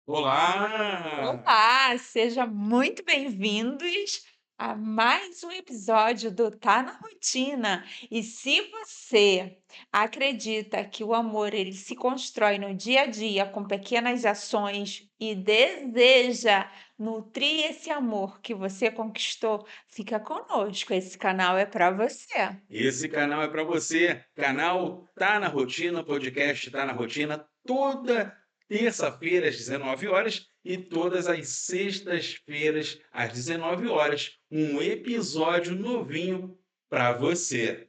Olá! Olá, sejam muito bem-vindos a mais um episódio do Tá na Rotina. E se você acredita que o amor ele se constrói no dia a dia com pequenas ações e deseja nutrir esse amor que você conquistou, fica conosco. Esse canal é para você. Esse canal é para você. Canal Tá na Rotina, podcast Tá na Rotina, toda terça-feira às 19 horas e todas as sextas-feiras às 19 horas, um episódio novinho para você.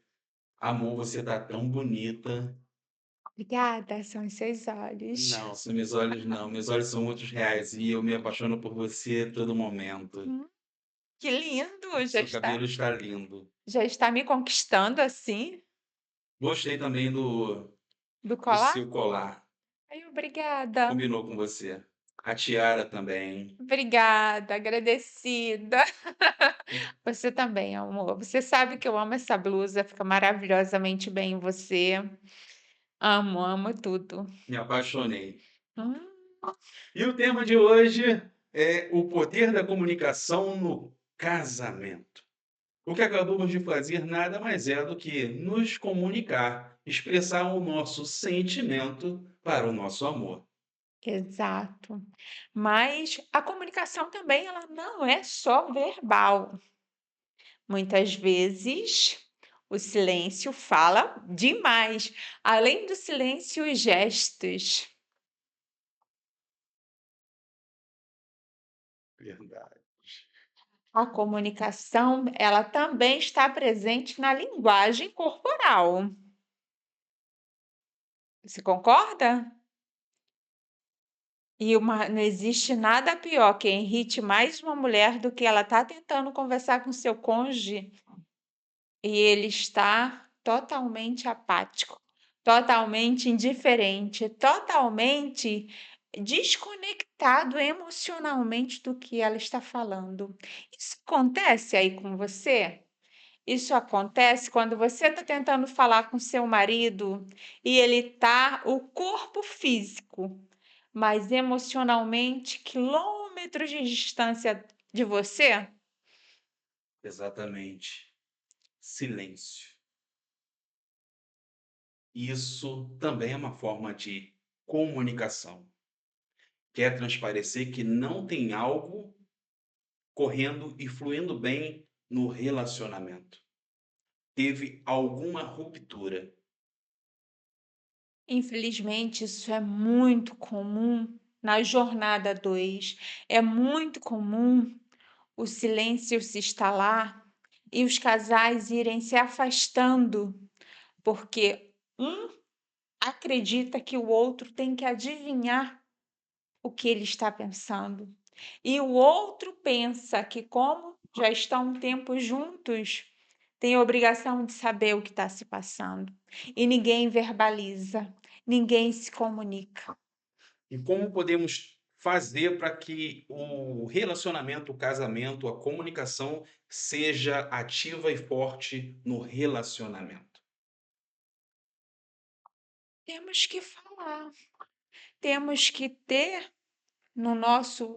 Amor, você tá tão bonita. Obrigada, são os seus olhos. Não, são meus olhos não, meus olhos são outros reais e eu me apaixono por você a todo momento. Hum, que lindo! Já Seu está, cabelo está lindo. já está me conquistando assim, Gostei também do do colar? seu colar. Ai, obrigada. Combinou com você. A tiara também. Obrigada, agradecida. Você também, amor. Você sabe que eu amo essa blusa, fica maravilhosamente bem em você. Amo, amo tudo. Me apaixonei. Hum, E o tema de hoje é o poder da comunicação no casamento. O que acabamos de fazer nada mais é do que nos comunicar, expressar o nosso sentimento para o nosso amor. exato. Mas a comunicação também, ela não é só verbal. Muitas vezes o silêncio fala demais. Além do silêncio, os gestos. Verdade. A comunicação, ela também está presente na linguagem corporal. Você concorda? Não existe nada pior que irrite mais uma mulher do que ela tá tentando conversar com seu cônjuge e ele está totalmente apático, totalmente indiferente, totalmente desconectado emocionalmente do que ela está falando. Isso acontece aí com você? Isso acontece quando você está tentando falar com seu marido e ele está o corpo físico, mas emocionalmente quilômetros de distância de você? Exatamente. Silêncio. Isso também é uma forma de comunicação. Quer transparecer que não tem algo correndo e fluindo bem no relacionamento. Teve alguma ruptura. Infelizmente, isso é muito comum na jornada 2. É muito comum o silêncio se instalar e os casais irem se afastando, porque um acredita que o outro tem que adivinhar o que ele está pensando. E o outro pensa que, como já estão um tempo juntos, tem a obrigação de saber o que está se passando. E ninguém verbaliza, ninguém se comunica. E como podemos fazer para que o relacionamento, o casamento, a comunicação seja ativa e forte no relacionamento? Temos que falar, temos que ter no nosso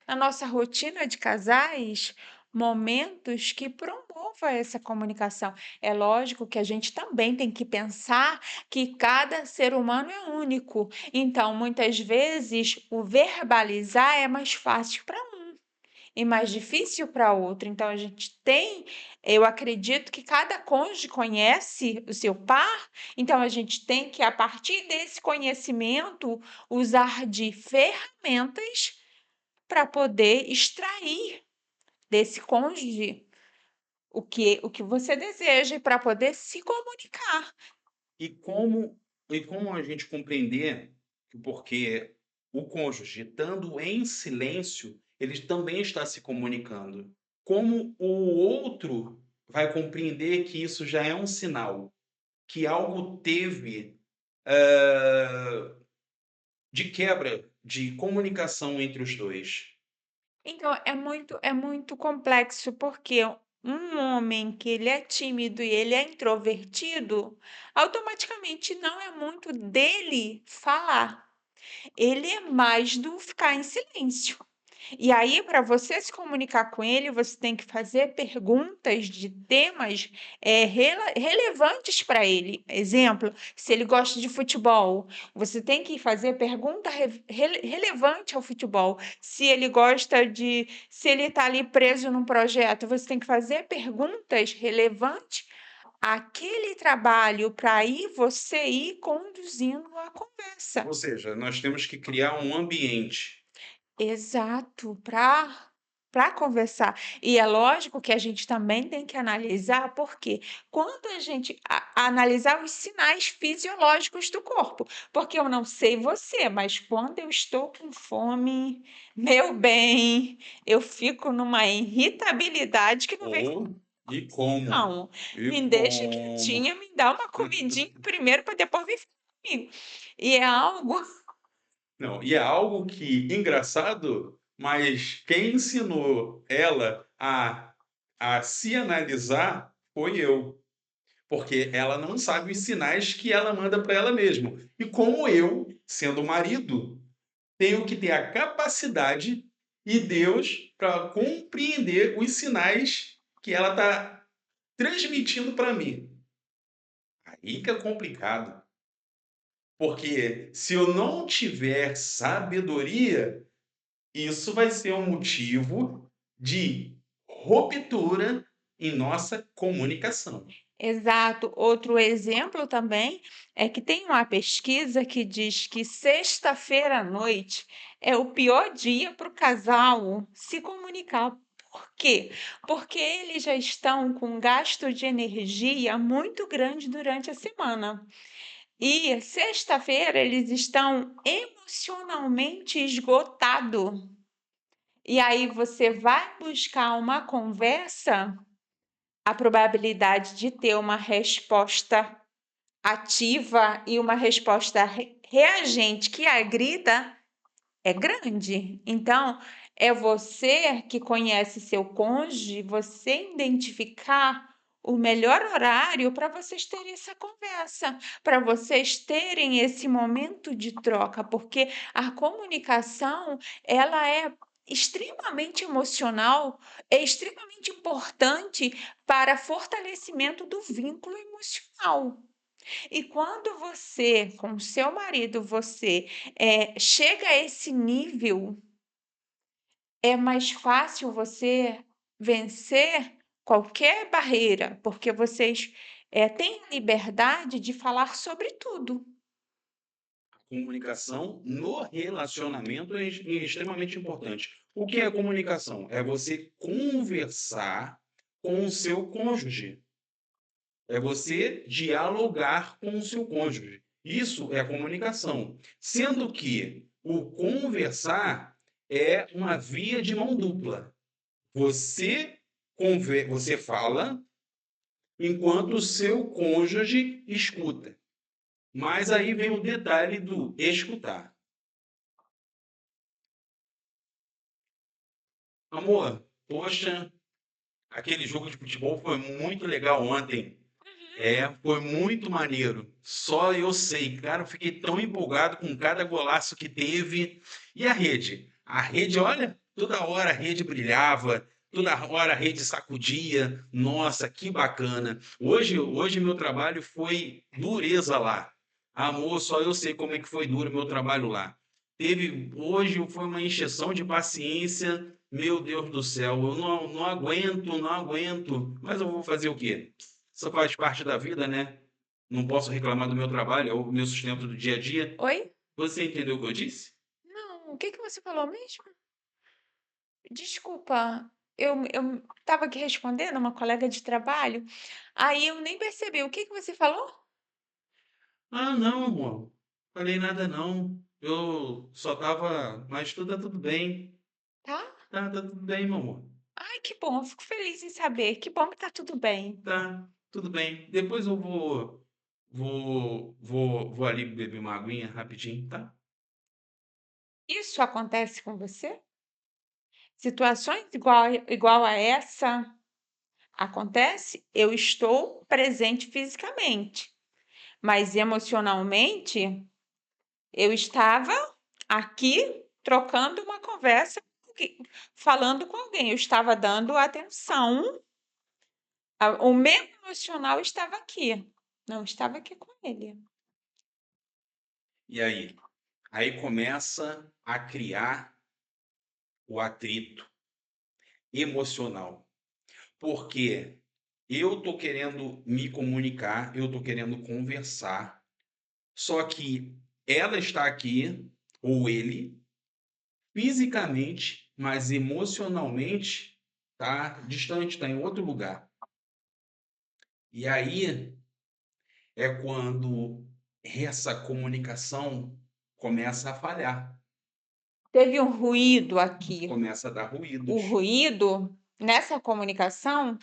na nossa rotina de casais, momentos que promova essa comunicação. É lógico que a gente também tem que pensar que cada ser humano é único, então muitas vezes o verbalizar é mais fácil para um e mais difícil para outro. Então a gente tem, eu acredito que cada cônjuge conhece o seu par, então a gente tem que, a partir desse conhecimento, usar de ferramentas para poder extrair desse cônjuge o que você deseja e para poder se comunicar. E como a gente compreender que porque o cônjuge estando em silêncio, ele também está se comunicando. Como o outro vai compreender que isso já é um sinal, que algo teve, de quebra de comunicação entre os 2? Então é muito complexo, porque um homem que ele é tímido e ele é introvertido, automaticamente não é muito dele falar. ele é mais do ficar em silêncio. E aí, para você se comunicar com ele, você tem que fazer perguntas de temas relevantes para ele. Exemplo, se ele gosta de futebol, você tem que fazer pergunta relevante ao futebol. Se ele gosta de. Se ele está ali preso num projeto, você tem que fazer perguntas relevantes àquele trabalho para aí você ir conduzindo a conversa. Ou seja, nós temos que criar um ambiente. Exato, para conversar. E é lógico que a gente também tem que analisar, porque quando a gente analisar os sinais fisiológicos do corpo, porque eu não sei você, mas quando eu estou com fome, meu bem, eu fico numa irritabilidade que não vem Ou e como? não. E Me deixa como? quietinha, me dá uma comidinha primeiro para depois vir falar comigo. E é algo Não, e é algo que, engraçado, mas quem ensinou ela a se analisar foi eu. Porque ela não sabe os sinais que ela manda para ela mesma. E como eu, sendo marido, tenho que ter a capacidade e Deus para compreender os sinais que ela está transmitindo para mim. Aí que é complicado. Porque se eu não tiver sabedoria, isso vai ser um motivo de ruptura em nossa comunicação. exato. Outro exemplo também é que tem uma pesquisa que diz que sexta-feira à noite é o pior dia para o casal se comunicar. Por quê? Porque eles já estão com um gasto de energia muito grande durante a semana. E sexta-feira eles estão emocionalmente esgotados. E aí você vai buscar uma conversa, a probabilidade de ter uma resposta ativa e uma resposta reagente que agrida é grande. Então, é você que conhece seu cônjuge, você identificar o melhor horário para vocês terem essa conversa, para vocês terem esse momento de troca, porque a comunicação, ela é extremamente emocional, é extremamente importante para fortalecimento do vínculo emocional. E quando você, com o seu marido, você chega a esse nível, é mais fácil você vencer qualquer barreira, porque vocês têm liberdade de falar sobre tudo. Comunicação no relacionamento é extremamente importante. O que é comunicação? É você conversar com o seu cônjuge. É você dialogar com o seu cônjuge. Isso é comunicação. Sendo que o conversar é uma via de mão dupla. Você fala enquanto o seu cônjuge escuta. Mas aí vem o detalhe do escutar. Amor, poxa, aquele jogo de futebol foi muito legal ontem. Foi muito maneiro. Só eu sei, cara, eu fiquei tão empolgado com cada golaço que teve. E a rede? A rede, olha, toda hora a rede brilhava, toda hora a rede sacudia. Nossa, que bacana. Hoje meu trabalho foi dureza lá. Amor, só eu sei como é que foi duro meu trabalho lá. Hoje foi uma encheção de paciência. Meu Deus do céu, eu não aguento, não aguento. Mas eu vou fazer o quê? Isso faz parte da vida, né? Não posso reclamar do meu trabalho, é o meu sustento do dia a dia. Oi? Você entendeu o que eu disse? Não, o que que você falou mesmo? Desculpa, eu estava aqui respondendo uma colega de trabalho, aí eu nem percebi. O que que você falou? Ah, não, amor. Falei nada não. Eu só tava. Mas tudo bem. Tá? Tá tudo bem, meu amor. Ai, que bom, eu fico feliz em saber. Que bom que tá tudo bem. Tá, tudo bem. Depois eu vou ali beber uma aguinha rapidinho, tá? Isso acontece com você? Situações igual a essa acontece? Eu estou presente fisicamente, mas emocionalmente eu estava. aqui trocando uma conversa, falando com alguém. Eu estava dando atenção, o meu emocional estava aqui, não estava aqui com ele. E aí? Aí começa a criar o atrito emocional. Porque eu tô querendo me comunicar, eu tô querendo conversar, só que ela está aqui, ou ele, fisicamente, mas emocionalmente tá distante, tá em outro lugar. E aí é quando essa comunicação começa a falhar, Teve um ruído aqui. começa a dar O ruídos. ruído nessa comunicação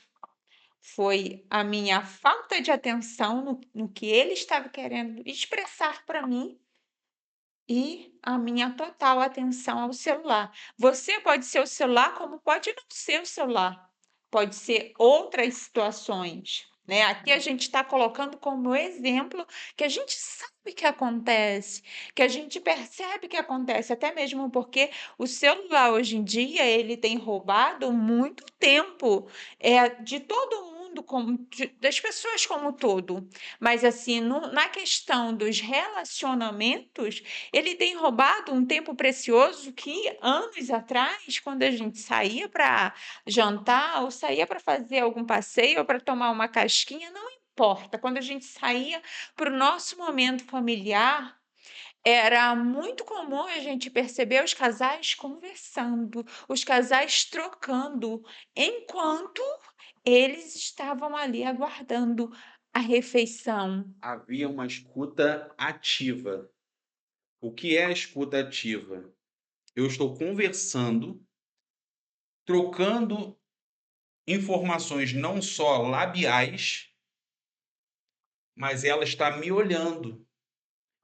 foi a minha falta de atenção no que ele estava querendo expressar para mim e a minha total atenção ao celular. Você pode ser o celular, como pode não ser o celular. Pode ser outras situações, né? Aqui a gente está colocando como exemplo que a gente sabe que acontece, que a gente percebe que acontece, até mesmo porque o celular hoje em dia ele tem roubado muito tempo de todo mundo, das pessoas como um todo. Mas assim, na questão dos relacionamentos, ele tem roubado um tempo precioso que anos atrás, quando a gente saía para jantar ou saía para fazer algum passeio ou para tomar uma casquinha, não importa. Quando a gente saía para o nosso momento familiar, era muito comum a gente perceber os casais conversando, os casais trocando, enquanto eles estavam ali aguardando a refeição. Havia uma escuta ativa. O que é a escuta ativa? Eu estou conversando, trocando informações não só labiais, mas ela está me olhando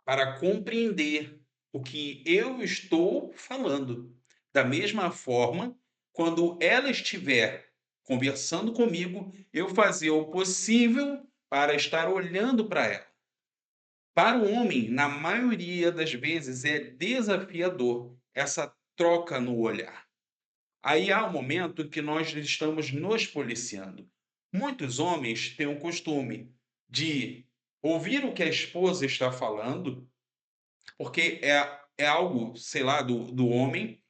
para compreender o que eu estou falando. Da mesma forma, quando ela estiver conversando comigo, eu fazer o possível para estar olhando para ela. Para o homem, na maioria das vezes, é desafiador essa troca no olhar. Aí há um momento em que nós estamos nos policiando. Muitos homens têm o costume de ouvir o que a esposa está falando, porque é algo, sei lá, do homem,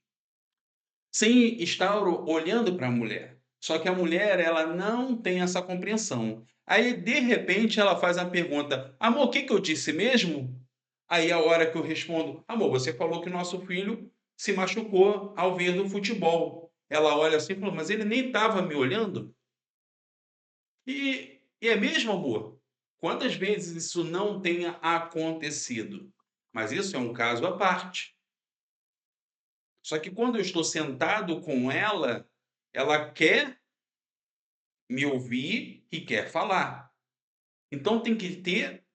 sem estar olhando para a mulher. Só que a mulher, ela não tem essa compreensão. Aí, de repente, ela faz a pergunta: amor, o que que eu disse mesmo? Aí, a hora que eu respondo: amor, você falou que o nosso filho se machucou ao ver do futebol. Ela olha assim e fala: mas ele nem estava me olhando? E é mesmo, amor? Quantas vezes isso não tenha acontecido? Mas isso é um caso à parte. Só que quando eu estou sentado com ela quer me ouvir e quer falar. Então tem que ter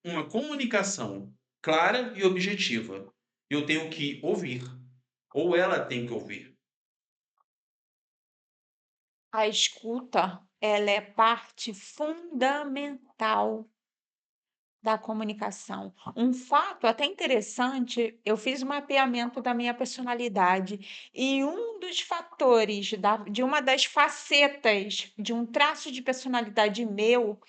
uma comunicação clara e objetiva. Eu tenho que ouvir, ou ela tem que ouvir. A escuta, ela é parte fundamental da comunicação. Um fato até interessante, eu fiz um mapeamento da minha personalidade e um dos fatores de uma das facetas de um traço de personalidade meu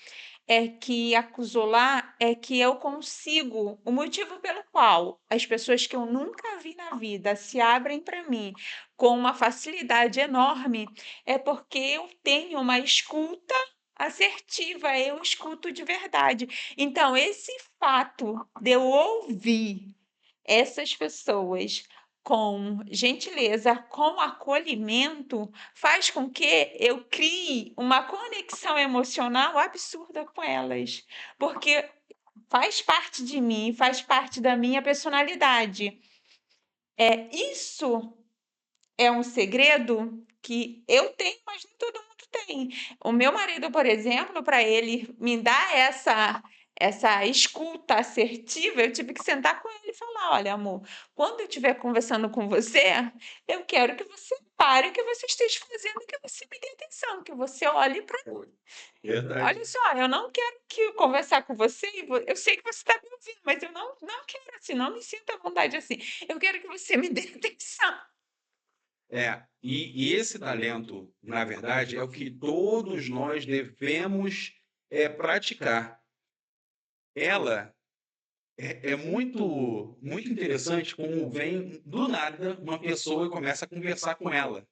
é que acusou lá é que eu consigo, o motivo pelo qual as pessoas que eu nunca vi na vida se abrem para mim com uma facilidade enorme é porque eu tenho uma escuta assertiva, eu escuto de verdade. Então, esse fato de eu ouvir essas pessoas com gentileza, com acolhimento, faz com que eu crie uma conexão emocional absurda com elas, porque faz parte de mim, faz parte da minha personalidade. Isso é um segredo que eu tenho, mas nem todo mundo tem. O meu marido, por exemplo, para ele me dar essa escuta assertiva, eu tive que sentar com ele e falar: olha, amor, quando eu estiver conversando com você, eu quero que você pare o que você esteja fazendo, que você me dê atenção, que você olhe para mim. Verdade. Olha só, eu não quero conversar com você, eu sei que você está me ouvindo, mas eu não quero assim, não me sinto à vontade assim. Eu quero que você me dê atenção. E esse talento, na verdade, é o que todos nós devemos praticar. Ela é muito interessante como vem do nada uma pessoa e começa a conversar com ela.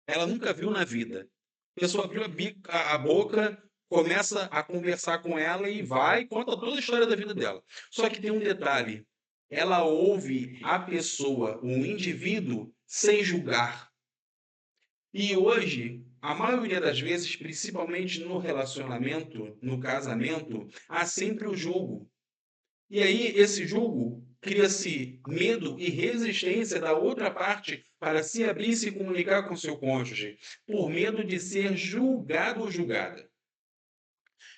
Ela nunca viu na vida. A pessoa abriu a boca, começa a conversar com ela e vai e conta toda a história da vida dela. Só que tem um detalhe: ela ouve a pessoa, o indivíduo, sem julgar. E hoje, a maioria das vezes, principalmente no relacionamento, no casamento, há sempre o julgo. E aí, esse julgo cria-se medo e resistência da outra parte para se abrir e se comunicar com seu cônjuge, por medo de ser julgado ou julgada.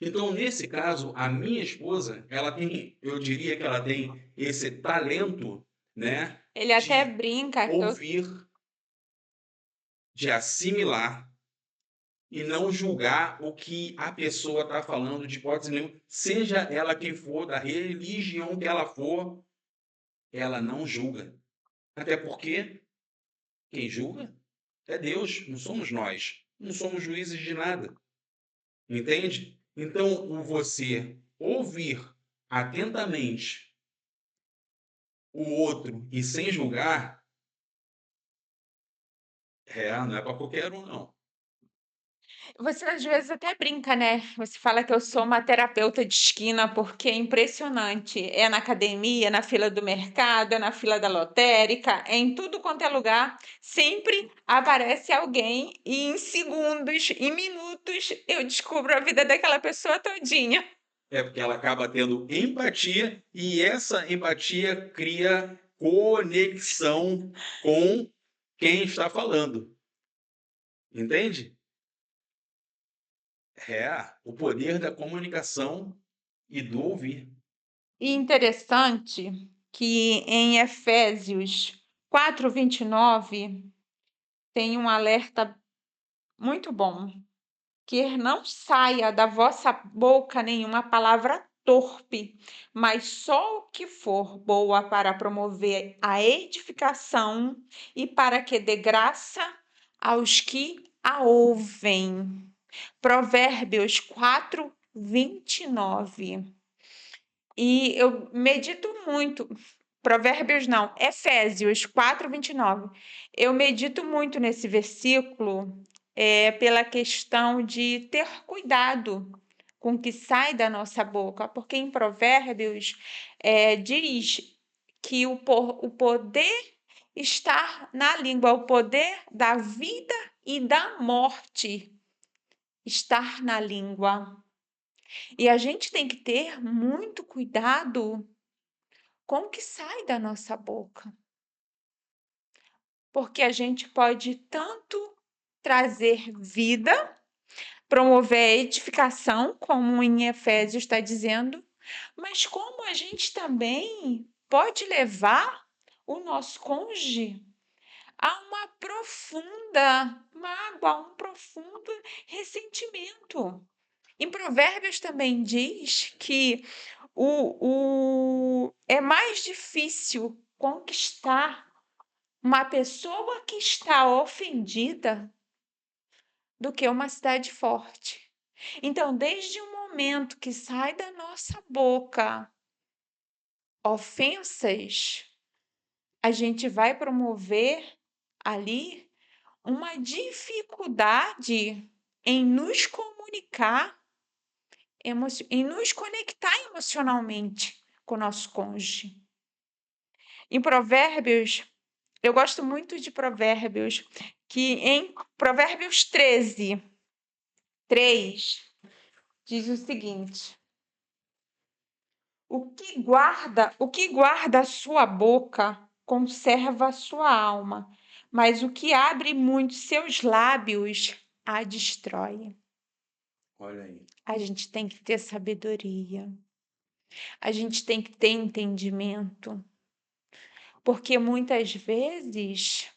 Então, nesse caso, a minha esposa, ela tem, eu diria que ela tem esse talento, né, Ele até de brinca que eu ouvir, de assimilar e não julgar o que a pessoa está falando de hipótese nenhuma, seja ela quem for, da religião que ela for, ela não julga. Até porque quem julga é Deus, não somos nós. Não somos juízes de nada. Entende? Então, o você ouvir atentamente o outro e sem julgar, não é para qualquer um, não. Você às vezes até brinca, né? Você fala que eu sou uma terapeuta de esquina, porque é impressionante. É na academia, é na fila do mercado, é na fila da lotérica, é em tudo quanto é lugar. Sempre aparece alguém e em segundos, em minutos, eu descubro a vida daquela pessoa todinha. É porque ela acaba tendo empatia e essa empatia cria conexão com quem está falando. Entende? O poder da comunicação e do ouvir. E interessante que em Efésios 4:29 tem um alerta muito bom. Que não saia da vossa boca nenhuma palavra torpe, mas só o que for boa para promover a edificação e para que dê graça aos que a ouvem. Provérbios 4:29. E eu medito muito. Provérbios não, Efésios 4:29. Eu medito muito nesse versículo, pela questão de ter cuidado com o que sai da nossa boca, porque em Provérbios, diz que o poder está na língua, o poder da vida e da morte está na língua. E a gente tem que ter muito cuidado com o que sai da nossa boca, porque a gente pode tanto trazer vida, promover a edificação, como em Efésios está dizendo, mas como a gente também pode levar o nosso cônjuge a uma profunda mágoa, a um profundo ressentimento. Em Provérbios também diz que é mais difícil conquistar uma pessoa que está ofendida do que uma cidade forte. Então, desde o momento que sai da nossa boca ofensas, a gente vai promover ali uma dificuldade em nos comunicar, em nos conectar emocionalmente com o nosso cônjuge. Em Provérbios, eu gosto muito de Provérbios, que em Provérbios 13:3 diz o seguinte: o que guarda a sua boca conserva a sua alma, mas o que abre muito seus lábios a destrói. Olha aí. A gente tem que ter sabedoria. A gente tem que ter entendimento. Porque muitas vezes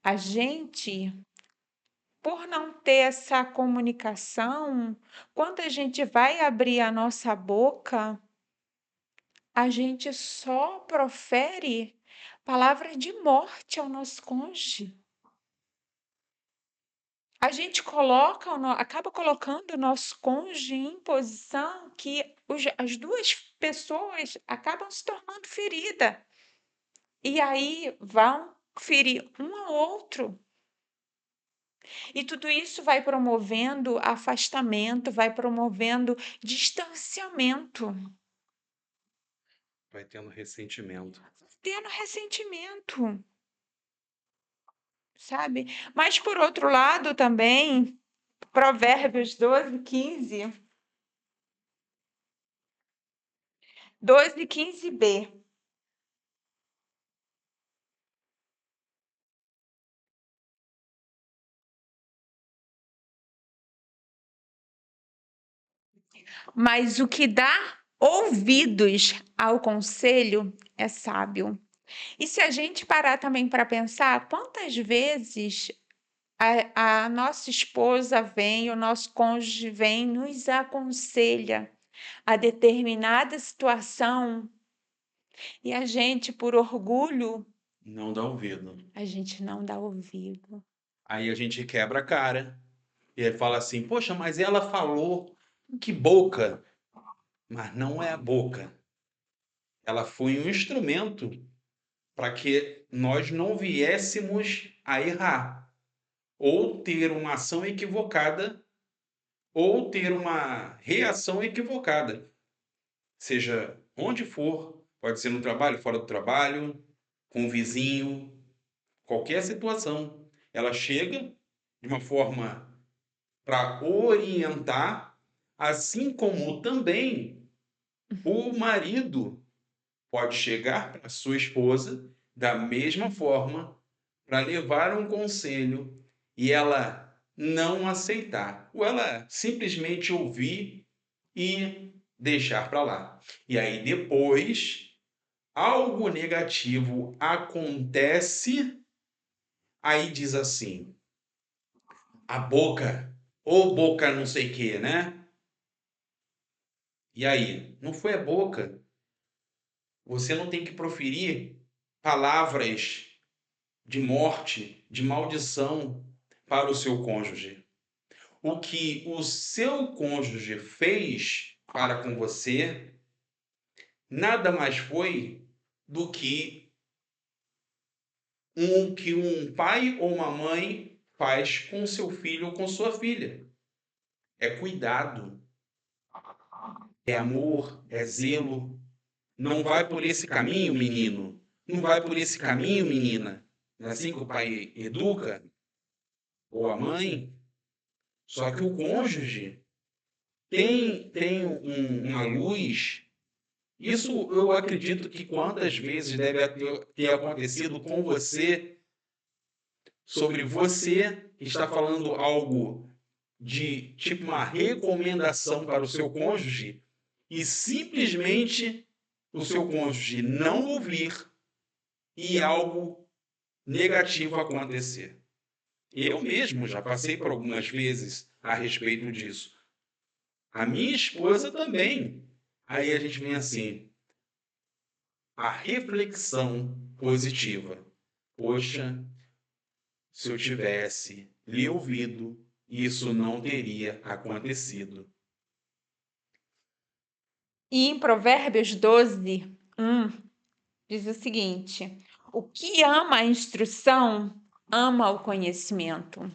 A gente, por não ter essa comunicação, quando a gente vai abrir a nossa boca, a gente só profere palavras de morte ao nosso cônjuge. A gente acaba colocando o nosso cônjuge em posição que as duas pessoas acabam se tornando ferida. E aí vão ferir um ao outro. E tudo isso vai promovendo afastamento, vai promovendo distanciamento, Vai tendo ressentimento. tendo ressentimento, sabe? Mas por outro lado também, Provérbios 12:15, 12:15b. Mas o que dá ouvidos ao conselho é sábio. E se a gente parar também para pensar, quantas vezes a nossa esposa vem, o nosso cônjuge vem, nos aconselha a determinada situação e a gente, por orgulho, Não dá ouvido. a gente não dá ouvido. Aí a gente quebra a cara e aí fala assim: poxa, mas ela falou que boca. Mas não é a boca. Ela foi um instrumento para que nós não viéssemos a errar, ou ter uma ação equivocada, ou ter uma reação equivocada. Seja onde for, pode ser no trabalho, fora do trabalho, com o vizinho, qualquer situação. Ela chega de uma forma para orientar, assim como também o marido pode chegar para sua esposa da mesma forma para levar um conselho e ela não aceitar, ou ela simplesmente ouvir e deixar para lá. E aí depois algo negativo acontece, aí diz assim: a boca, ou boca não sei o que, né? E aí, não foi a boca. Você não tem que proferir palavras de morte, de maldição para o seu cônjuge. O que o seu cônjuge fez para com você nada mais foi do que um pai ou uma mãe faz com seu filho ou com sua filha. É cuidado, é amor, é zelo. Não vai por esse caminho, menino. Não vai por esse caminho, menina. Não é assim que o pai educa, ou a mãe. Só que o cônjuge tem uma luz. Isso eu acredito que quantas vezes deve ter acontecido com você, sobre você está falando algo de tipo uma recomendação para o seu cônjuge e simplesmente o seu cônjuge não ouvir e algo negativo acontecer. Eu mesmo já passei por algumas vezes a respeito disso. A minha esposa também. Aí a gente vem assim, a reflexão positiva. Poxa, se eu tivesse lhe ouvido, isso não teria acontecido. E em Provérbios 12:1 diz o seguinte: o que ama a instrução, ama o conhecimento.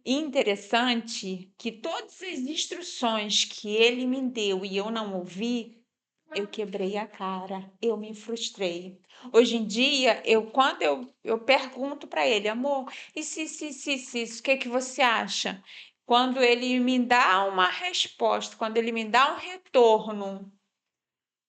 E interessante que todas as instruções que ele me deu e eu não ouvi, eu quebrei a cara, eu me frustrei. Hoje em dia, quando eu pergunto para ele, amor, e se, o que que você acha? Quando ele me dá uma resposta, quando ele me dá um retorno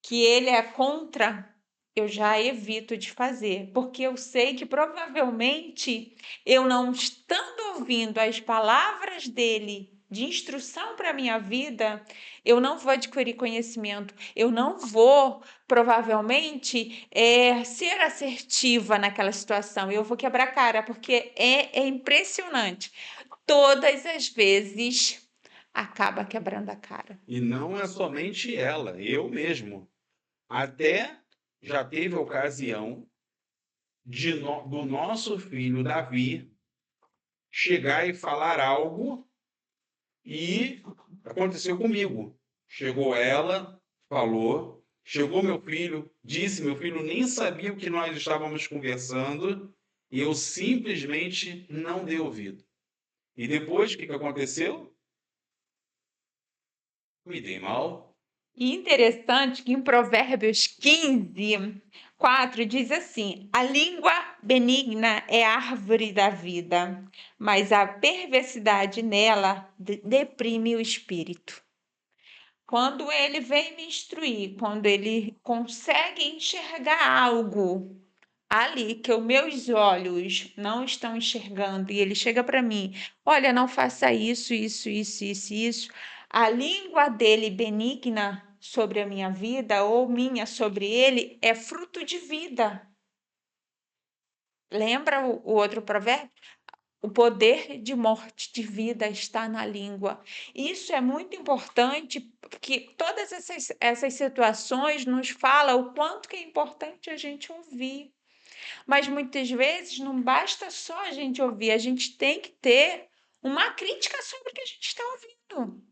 que ele é contra, eu já evito de fazer, porque eu sei que provavelmente eu não estando ouvindo as palavras dele de instrução para a minha vida, eu não vou adquirir conhecimento, eu não vou, provavelmente, ser assertiva naquela situação, eu vou quebrar a cara, porque é impressionante. Todas as vezes acaba quebrando a cara. E não é somente ela, eu mesmo. Até já teve ocasião do nosso filho Davi chegar e falar algo e aconteceu comigo. Chegou ela, falou, chegou meu filho, disse, meu filho nem sabia o que nós estávamos conversando e eu simplesmente não dei ouvido. E depois, o que aconteceu? Me dei mal. E interessante que em Provérbios 15, 4 diz assim: a língua benigna é árvore da vida, mas a perversidade nela deprime o espírito. Quando ele vem me instruir, quando ele consegue enxergar algo ali que os meus olhos não estão enxergando e ele chega para mim, olha, não faça isso, isso, isso, isso, isso. A língua dele benigna sobre a minha vida ou minha sobre ele é fruto de vida. Lembra o outro provérbio? O poder de morte, de vida está na língua. Isso é muito importante, porque todas essas situações nos falam o quanto que é importante a gente ouvir. Mas muitas vezes não basta só a gente ouvir, a gente tem que ter uma crítica sobre o que a gente está ouvindo.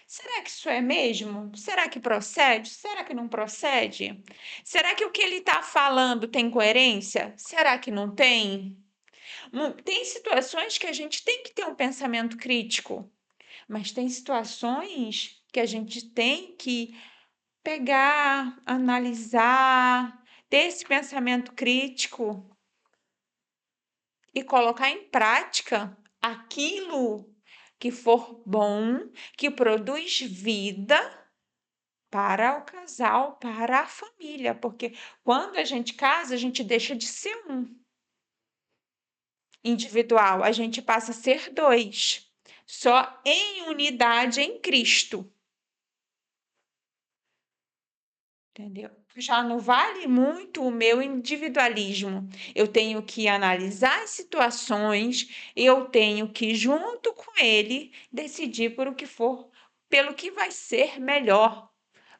Será que isso é mesmo? Será que procede? Será que não procede? Será que o que ele está falando tem coerência? Será que não tem? Tem situações que a gente tem que ter um pensamento crítico, mas tem situações que a gente tem que pegar, analisar, ter esse pensamento crítico e colocar em prática aquilo que for bom, que produz vida para o casal, para a família, porque quando a gente casa, a gente deixa de ser um individual, a gente passa a ser dois, só em unidade em Cristo. Entendeu? Já não vale muito o meu individualismo. Eu tenho que analisar as situações, eu tenho que, junto com ele, decidir por o que for, pelo que vai ser melhor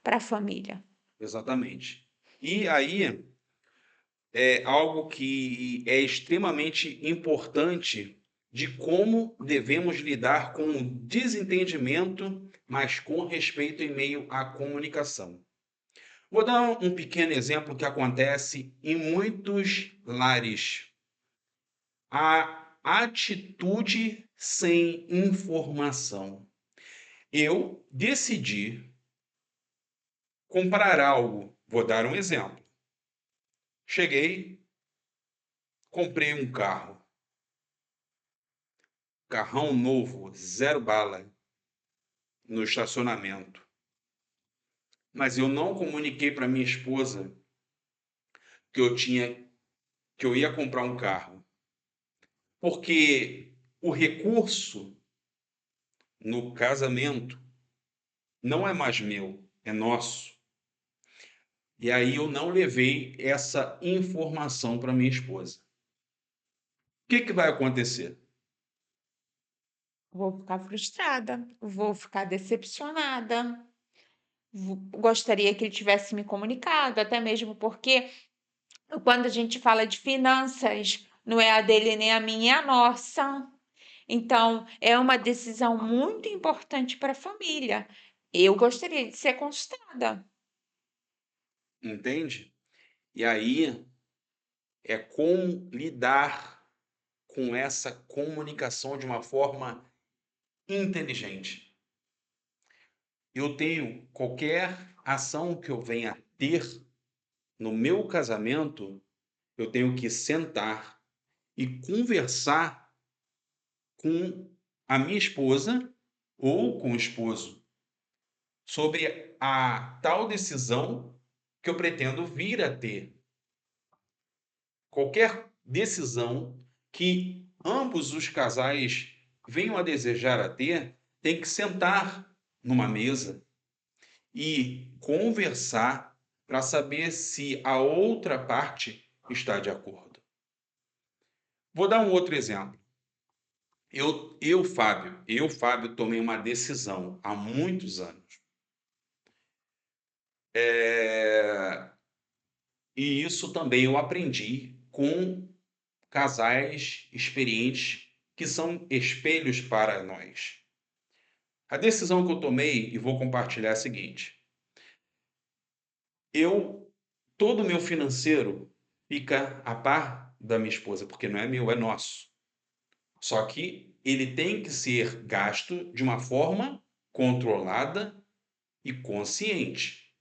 para a família. Exatamente. E aí é algo que é extremamente importante de como devemos lidar com o desentendimento, mas com respeito em meio à comunicação. Vou dar um pequeno exemplo que acontece em muitos lares. A atitude sem informação. Eu decidi comprar algo. Vou dar um exemplo. Cheguei, comprei um carro. Carrão novo, zero bala, no estacionamento. Mas eu não comuniquei para minha esposa que eu ia comprar um carro. Porque o recurso no casamento não é mais meu, é nosso. E aí eu não levei essa informação para minha esposa. O que vai acontecer? Vou ficar frustrada, vou ficar decepcionada. Gostaria que ele tivesse me comunicado, até mesmo porque quando a gente fala de finanças, não é a dele nem a minha, é a nossa. Então, é uma decisão muito importante para a família. Eu gostaria de ser consultada. Entende? E aí é como lidar com essa comunicação de uma forma inteligente. Eu tenho qualquer ação que eu venha a ter no meu casamento, eu tenho que sentar e conversar com a minha esposa ou com o esposo sobre a tal decisão que eu pretendo vir a ter. Qualquer decisão que ambos os casais venham a desejar a ter, tem que sentar numa mesa e conversar para saber se a outra parte está de acordo. Vou dar um outro exemplo. Fábio, tomei uma decisão há muitos anos. E isso também eu aprendi com casais experientes que são espelhos para nós. A decisão que eu tomei e vou compartilhar é a seguinte: todo o meu financeiro fica a par da minha esposa, porque não é meu, é nosso. Só que ele tem que ser gasto de uma forma controlada e consciente.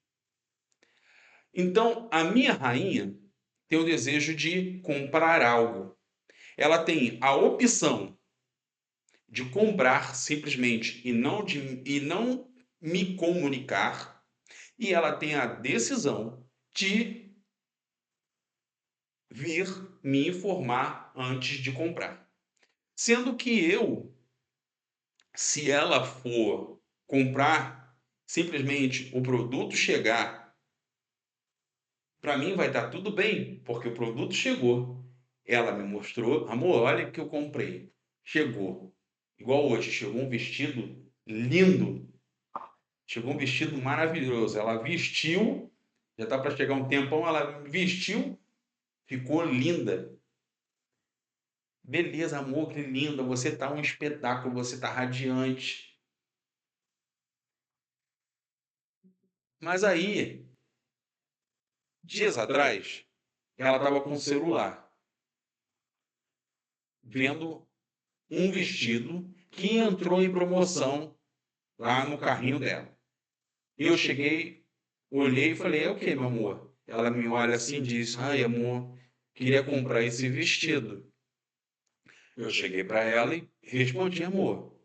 Então, a minha rainha tem o desejo de comprar algo. Ela tem a opção de comprar simplesmente e não me comunicar, e ela tem a decisão de vir me informar antes de comprar. Sendo que se ela for comprar, simplesmente o produto chegar, para mim vai estar tudo bem, porque o produto chegou. Ela me mostrou, amor, olha o que eu comprei. Chegou. Igual hoje, chegou um vestido lindo. Chegou um vestido maravilhoso. Ela vestiu, já está para chegar um tempão, ela vestiu, ficou linda. Beleza, amor, que linda, você tá um espetáculo, você tá radiante. Mas aí, dias atrás, ela estava com o celular, vendo um vestido que entrou em promoção lá no carrinho dela. Eu cheguei, olhei e falei, é o que, meu amor? Ela me olha assim e diz, ai, amor, queria comprar esse vestido. Eu cheguei para ela e respondi, amor,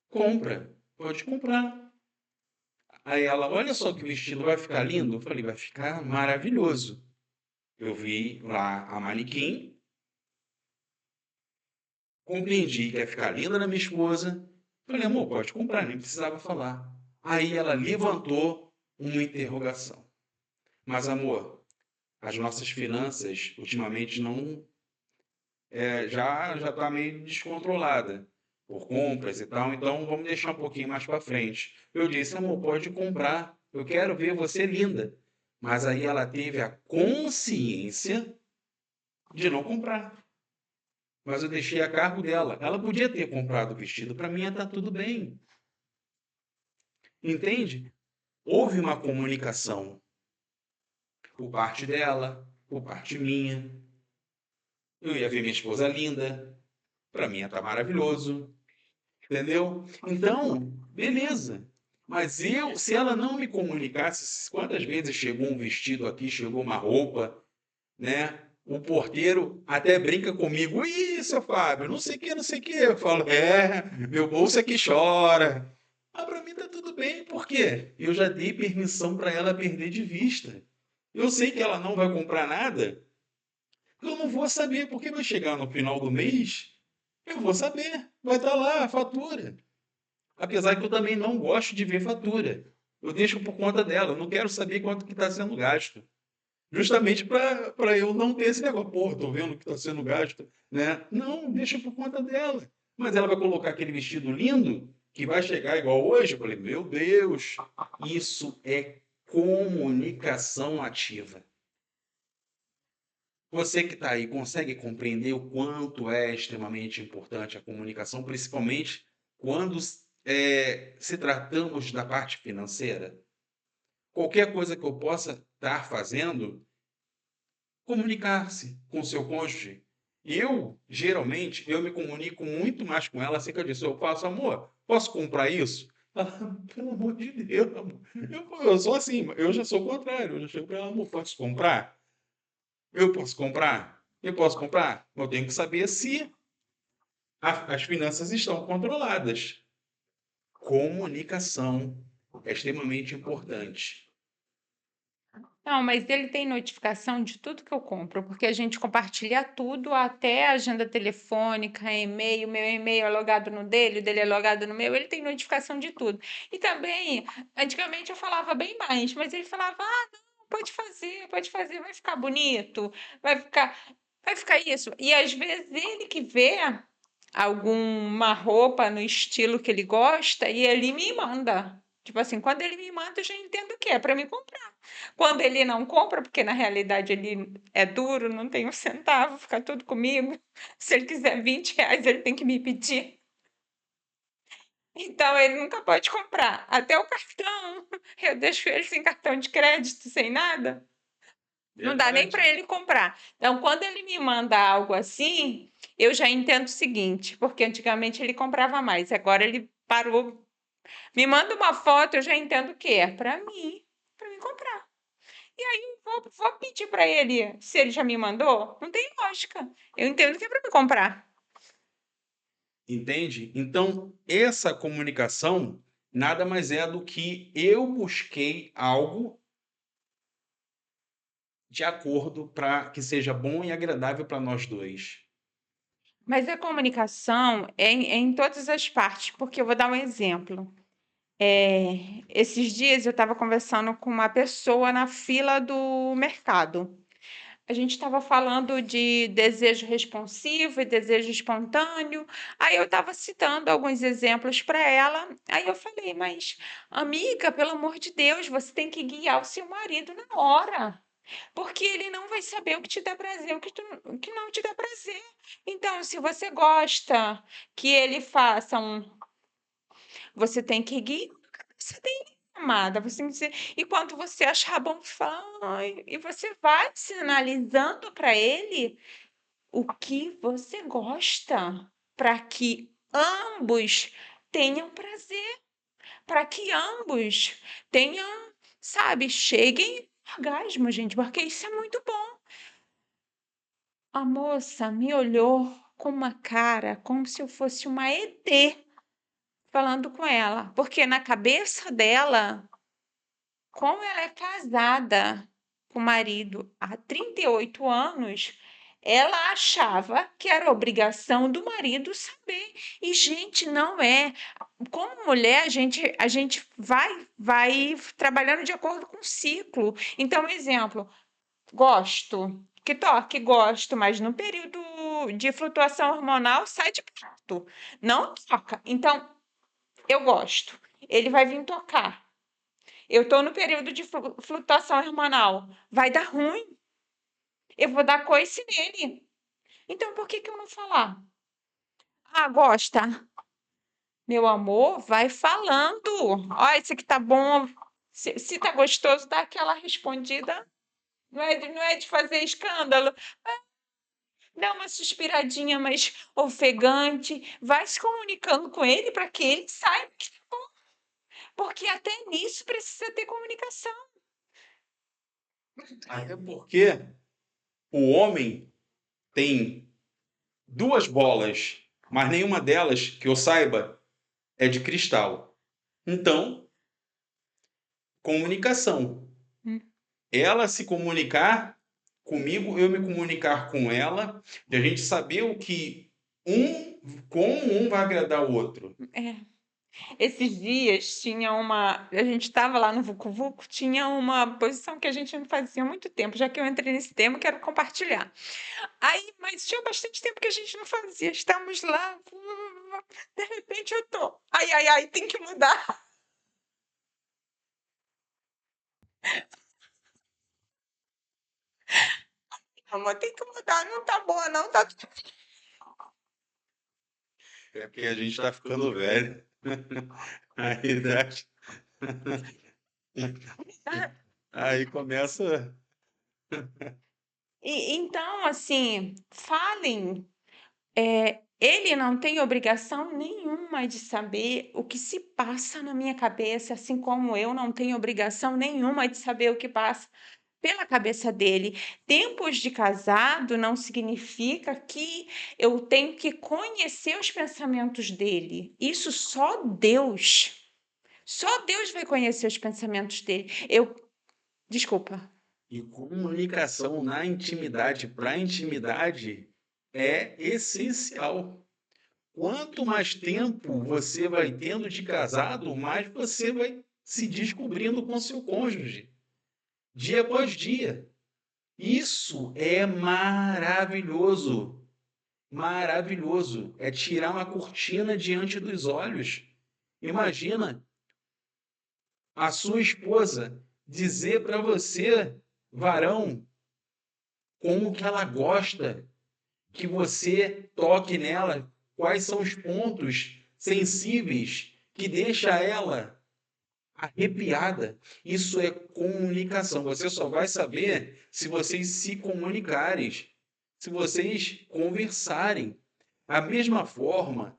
compra, pode comprar. Aí ela, olha só que vestido, vai ficar lindo? Eu falei, vai ficar maravilhoso. Eu vi lá a manequim, compreendi que ia ficar linda na minha esposa. Falei, amor, pode comprar, nem precisava falar. Aí ela levantou uma interrogação. Mas, amor, as nossas finanças ultimamente não já está meio descontrolada por compras e tal, então vamos deixar um pouquinho mais para frente. Eu disse, amor, pode comprar, eu quero ver você linda. Mas aí ela teve a consciência de não comprar. Mas eu deixei a cargo dela. Ela podia ter comprado o vestido, para mim está tudo bem. Entende? Houve uma comunicação por parte dela, por parte minha. Eu ia ver minha esposa linda, para mim está maravilhoso. Entendeu? Então, beleza. Mas se ela não me comunicasse, quantas vezes chegou um vestido aqui, chegou uma roupa, né? O porteiro até brinca comigo, ih, seu Fábio, não sei o que, não sei o que. Eu falo, meu bolso é que chora. Mas para mim tá tudo bem, por quê? Eu já dei permissão para ela perder de vista. Eu sei que ela não vai comprar nada, eu não vou saber, porque vai chegar no final do mês, eu vou saber, vai estar lá a fatura. Apesar que eu também não gosto de ver fatura. Eu deixo por conta dela, eu não quero saber quanto que está sendo gasto. Justamente para eu não ter esse negócio, pô, estou vendo que está sendo gasto, né? Não, deixa por conta dela. Mas ela vai colocar aquele vestido lindo que vai chegar igual hoje. Eu falei, meu Deus, isso é comunicação ativa. Você que está aí consegue compreender o quanto é extremamente importante a comunicação, principalmente quando se tratamos da parte financeira? Qualquer coisa que eu possa estar fazendo, comunicar-se com o seu cônjuge. Geralmente, eu me comunico muito mais com ela acerca disso. Eu faço, amor, posso comprar isso? Ela, pelo amor de Deus, amor. Eu sou assim, eu já sou o contrário. Eu já chego para ela, amor, posso comprar? Eu posso comprar? Eu posso comprar? Eu tenho que saber se as finanças estão controladas. Comunicação é extremamente importante. Não, mas ele tem notificação de tudo que eu compro, porque a gente compartilha tudo, até agenda telefônica, e-mail, meu e-mail é logado no dele, o dele é logado no meu, ele tem notificação de tudo. E também, antigamente eu falava bem mais, mas ele falava: "Ah, não, pode fazer, vai ficar bonito, vai ficar vai ficar isso". E às vezes ele que vê alguma roupa no estilo que ele gosta e ele me manda. Tipo assim, quando ele me manda, eu já entendo que é para me comprar. Quando ele não compra, porque na realidade ele é duro, não tem um centavo, fica tudo comigo. Se ele quiser R$ 20, ele tem que me pedir. Então ele nunca pode comprar. Até o cartão, eu deixo ele sem cartão de crédito, sem nada. Não dá nem para Verdade. ele comprar. Então, quando ele me manda algo assim, eu já entendo o seguinte, porque antigamente ele comprava mais, agora ele parou. Me manda uma foto, eu já entendo que é para mim comprar. E aí vou pedir para ele se ele já me mandou. Não tem lógica. Eu entendo que é para me comprar. Entende? Então, essa comunicação nada mais é do que eu busquei algo de acordo para que seja bom e agradável para nós dois. Mas a comunicação é em todas as partes, porque eu vou dar um exemplo. Esses dias eu estava conversando com uma pessoa na fila do mercado. A gente estava falando de desejo responsivo e desejo espontâneo. Aí eu estava citando alguns exemplos para ela. Aí eu falei, mas amiga, pelo amor de Deus, você tem que guiar o seu marido na hora. Porque ele não vai saber o que te dá prazer, o que não te dá prazer. Então, se você gosta que ele faça você tem que guiar a cabeça dele, amada. Você tem que dizer, e quando você achar bom, fala, "Ai", e você vai sinalizando para ele o que você gosta, para que ambos tenham prazer, para que ambos tenham, sabe, cheguem ao orgasmo, gente, porque isso é muito bom. A moça me olhou com uma cara como se eu fosse uma ET falando com ela, porque na cabeça dela, como ela é casada com o marido há 38 anos, ela achava que era obrigação do marido saber. E, gente, não é. Como mulher, a gente vai trabalhando de acordo com o ciclo. Então, exemplo, gosto, que toque, gosto, mas no período de flutuação hormonal sai de perto, não toca. Então, eu gosto. Ele vai vir tocar. Eu estou no período de flutuação hormonal. Vai dar ruim. Eu vou dar coice nele. Então, por que eu não falar? Ah, gosta? Meu amor, vai falando. Ó, esse aqui tá bom. Se tá gostoso, dá aquela respondida. Não é de fazer escândalo. Dá uma suspiradinha mais ofegante. Vai se comunicando com ele para que ele saiba que tá bom. Porque até nisso precisa ter comunicação. Até porque o homem tem duas bolas, mas nenhuma delas, que eu saiba, é de cristal. Então, comunicação. Hum. Ela se comunicar comigo, eu me comunicar com ela, de a gente saber como um vai agradar o outro. É. Esses dias tinha uma. A gente estava lá no Vucu Vucu, tinha uma posição que a gente não fazia há muito tempo, já que eu entrei nesse tema, quero compartilhar. Aí, mas tinha bastante tempo que a gente não fazia. Estamos lá, de repente eu tô. Ai, ai, ai, tem que mudar. Amor, tem que mudar, não tá boa, não, tá. É porque a gente está ficando velho. A idade. Aí começa. Então, assim, falem. Ele não tem obrigação nenhuma de saber o que se passa na minha cabeça, assim como eu não tenho obrigação nenhuma de saber o que passa pela cabeça dele. Tempos de casado não significa que eu tenho que conhecer os pensamentos dele. Isso só Deus vai conhecer os pensamentos dele. Desculpa. E comunicação na intimidade para intimidade é essencial. Quanto mais tempo você vai tendo de casado, mais você vai se descobrindo com seu cônjuge, dia após dia. Isso é maravilhoso. Maravilhoso. É tirar uma cortina diante dos olhos. Imagina a sua esposa dizer para você, varão, como que ela gosta que você toque nela, quais são os pontos sensíveis que deixa ela arrepiada. Isso é comunicação. Você só vai saber se vocês se comunicarem, se vocês conversarem. A mesma forma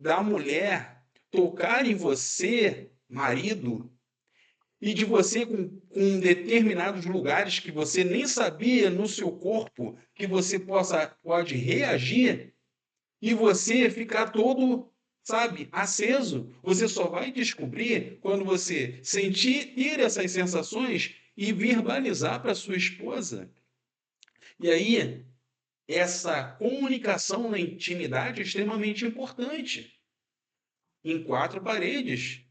da mulher tocar em você, marido, e de você com determinados lugares que você nem sabia no seu corpo que você pode reagir e você ficar todo, sabe, aceso. Você só vai descobrir quando você sentir, ter essas sensações e verbalizar para sua esposa. E aí, essa comunicação na intimidade é extremamente importante. Em quatro paredes.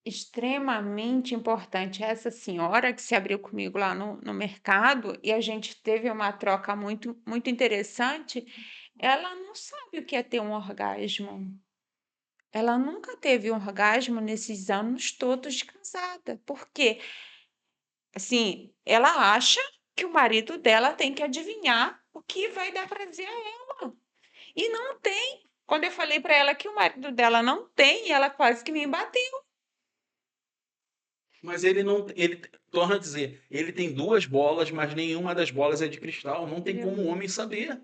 Extremamente importante. Essa senhora que se abriu comigo lá no mercado e a gente teve uma troca muito interessante, ela não sabe o que é ter um orgasmo. Ela nunca teve um orgasmo nesses anos todos de casada. Por quê? Assim, ela acha que o marido dela tem que adivinhar o que vai dar prazer a ela. E não tem. Quando eu falei para ela que o marido dela não tem, ela quase que me bateu. Mas ele não, ele torna a dizer, ele tem duas bolas, mas nenhuma das bolas é de cristal. Não tem como o homem saber.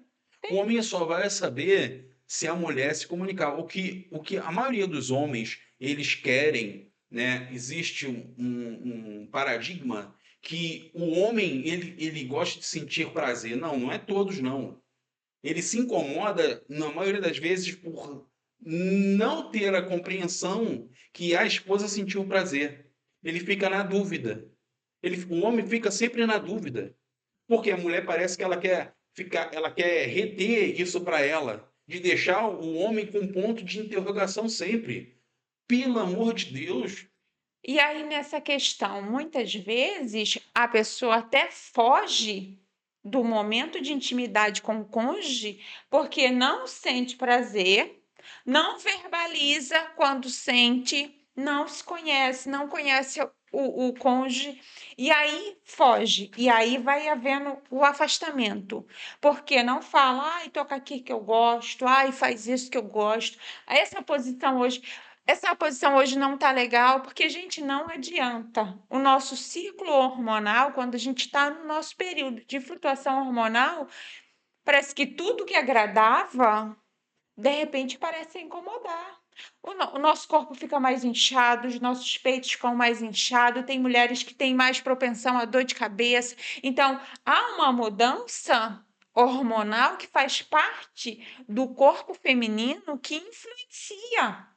O homem só vai saber se a mulher se comunicar. O que a maioria dos homens eles querem, né? Existe um paradigma que o homem ele gosta de sentir prazer. Não, não é todos não. Ele se incomoda na maioria das vezes por não ter a compreensão que a esposa sentiu prazer. Ele fica na dúvida. O homem fica sempre na dúvida. Porque a mulher parece que ela quer reter isso para ela, de deixar o homem com ponto de interrogação sempre. Pelo amor de Deus. E aí, nessa questão, muitas vezes a pessoa até foge do momento de intimidade com o cônjuge porque não sente prazer, não verbaliza quando sente, não se conhece, não conhece o cônjuge, e aí foge, e aí vai havendo o afastamento, porque não fala, ai, toca aqui que eu gosto, ai, faz isso que eu gosto. Essa posição hoje não está legal, porque, gente, não adianta. O nosso ciclo hormonal, quando a gente está no nosso período de flutuação hormonal, parece que tudo que agradava, de repente, parece incomodar. O nosso corpo fica mais inchado, os nossos peitos ficam mais inchados, tem mulheres que têm mais propensão a dor de cabeça. Então, há uma mudança hormonal que faz parte do corpo feminino que influencia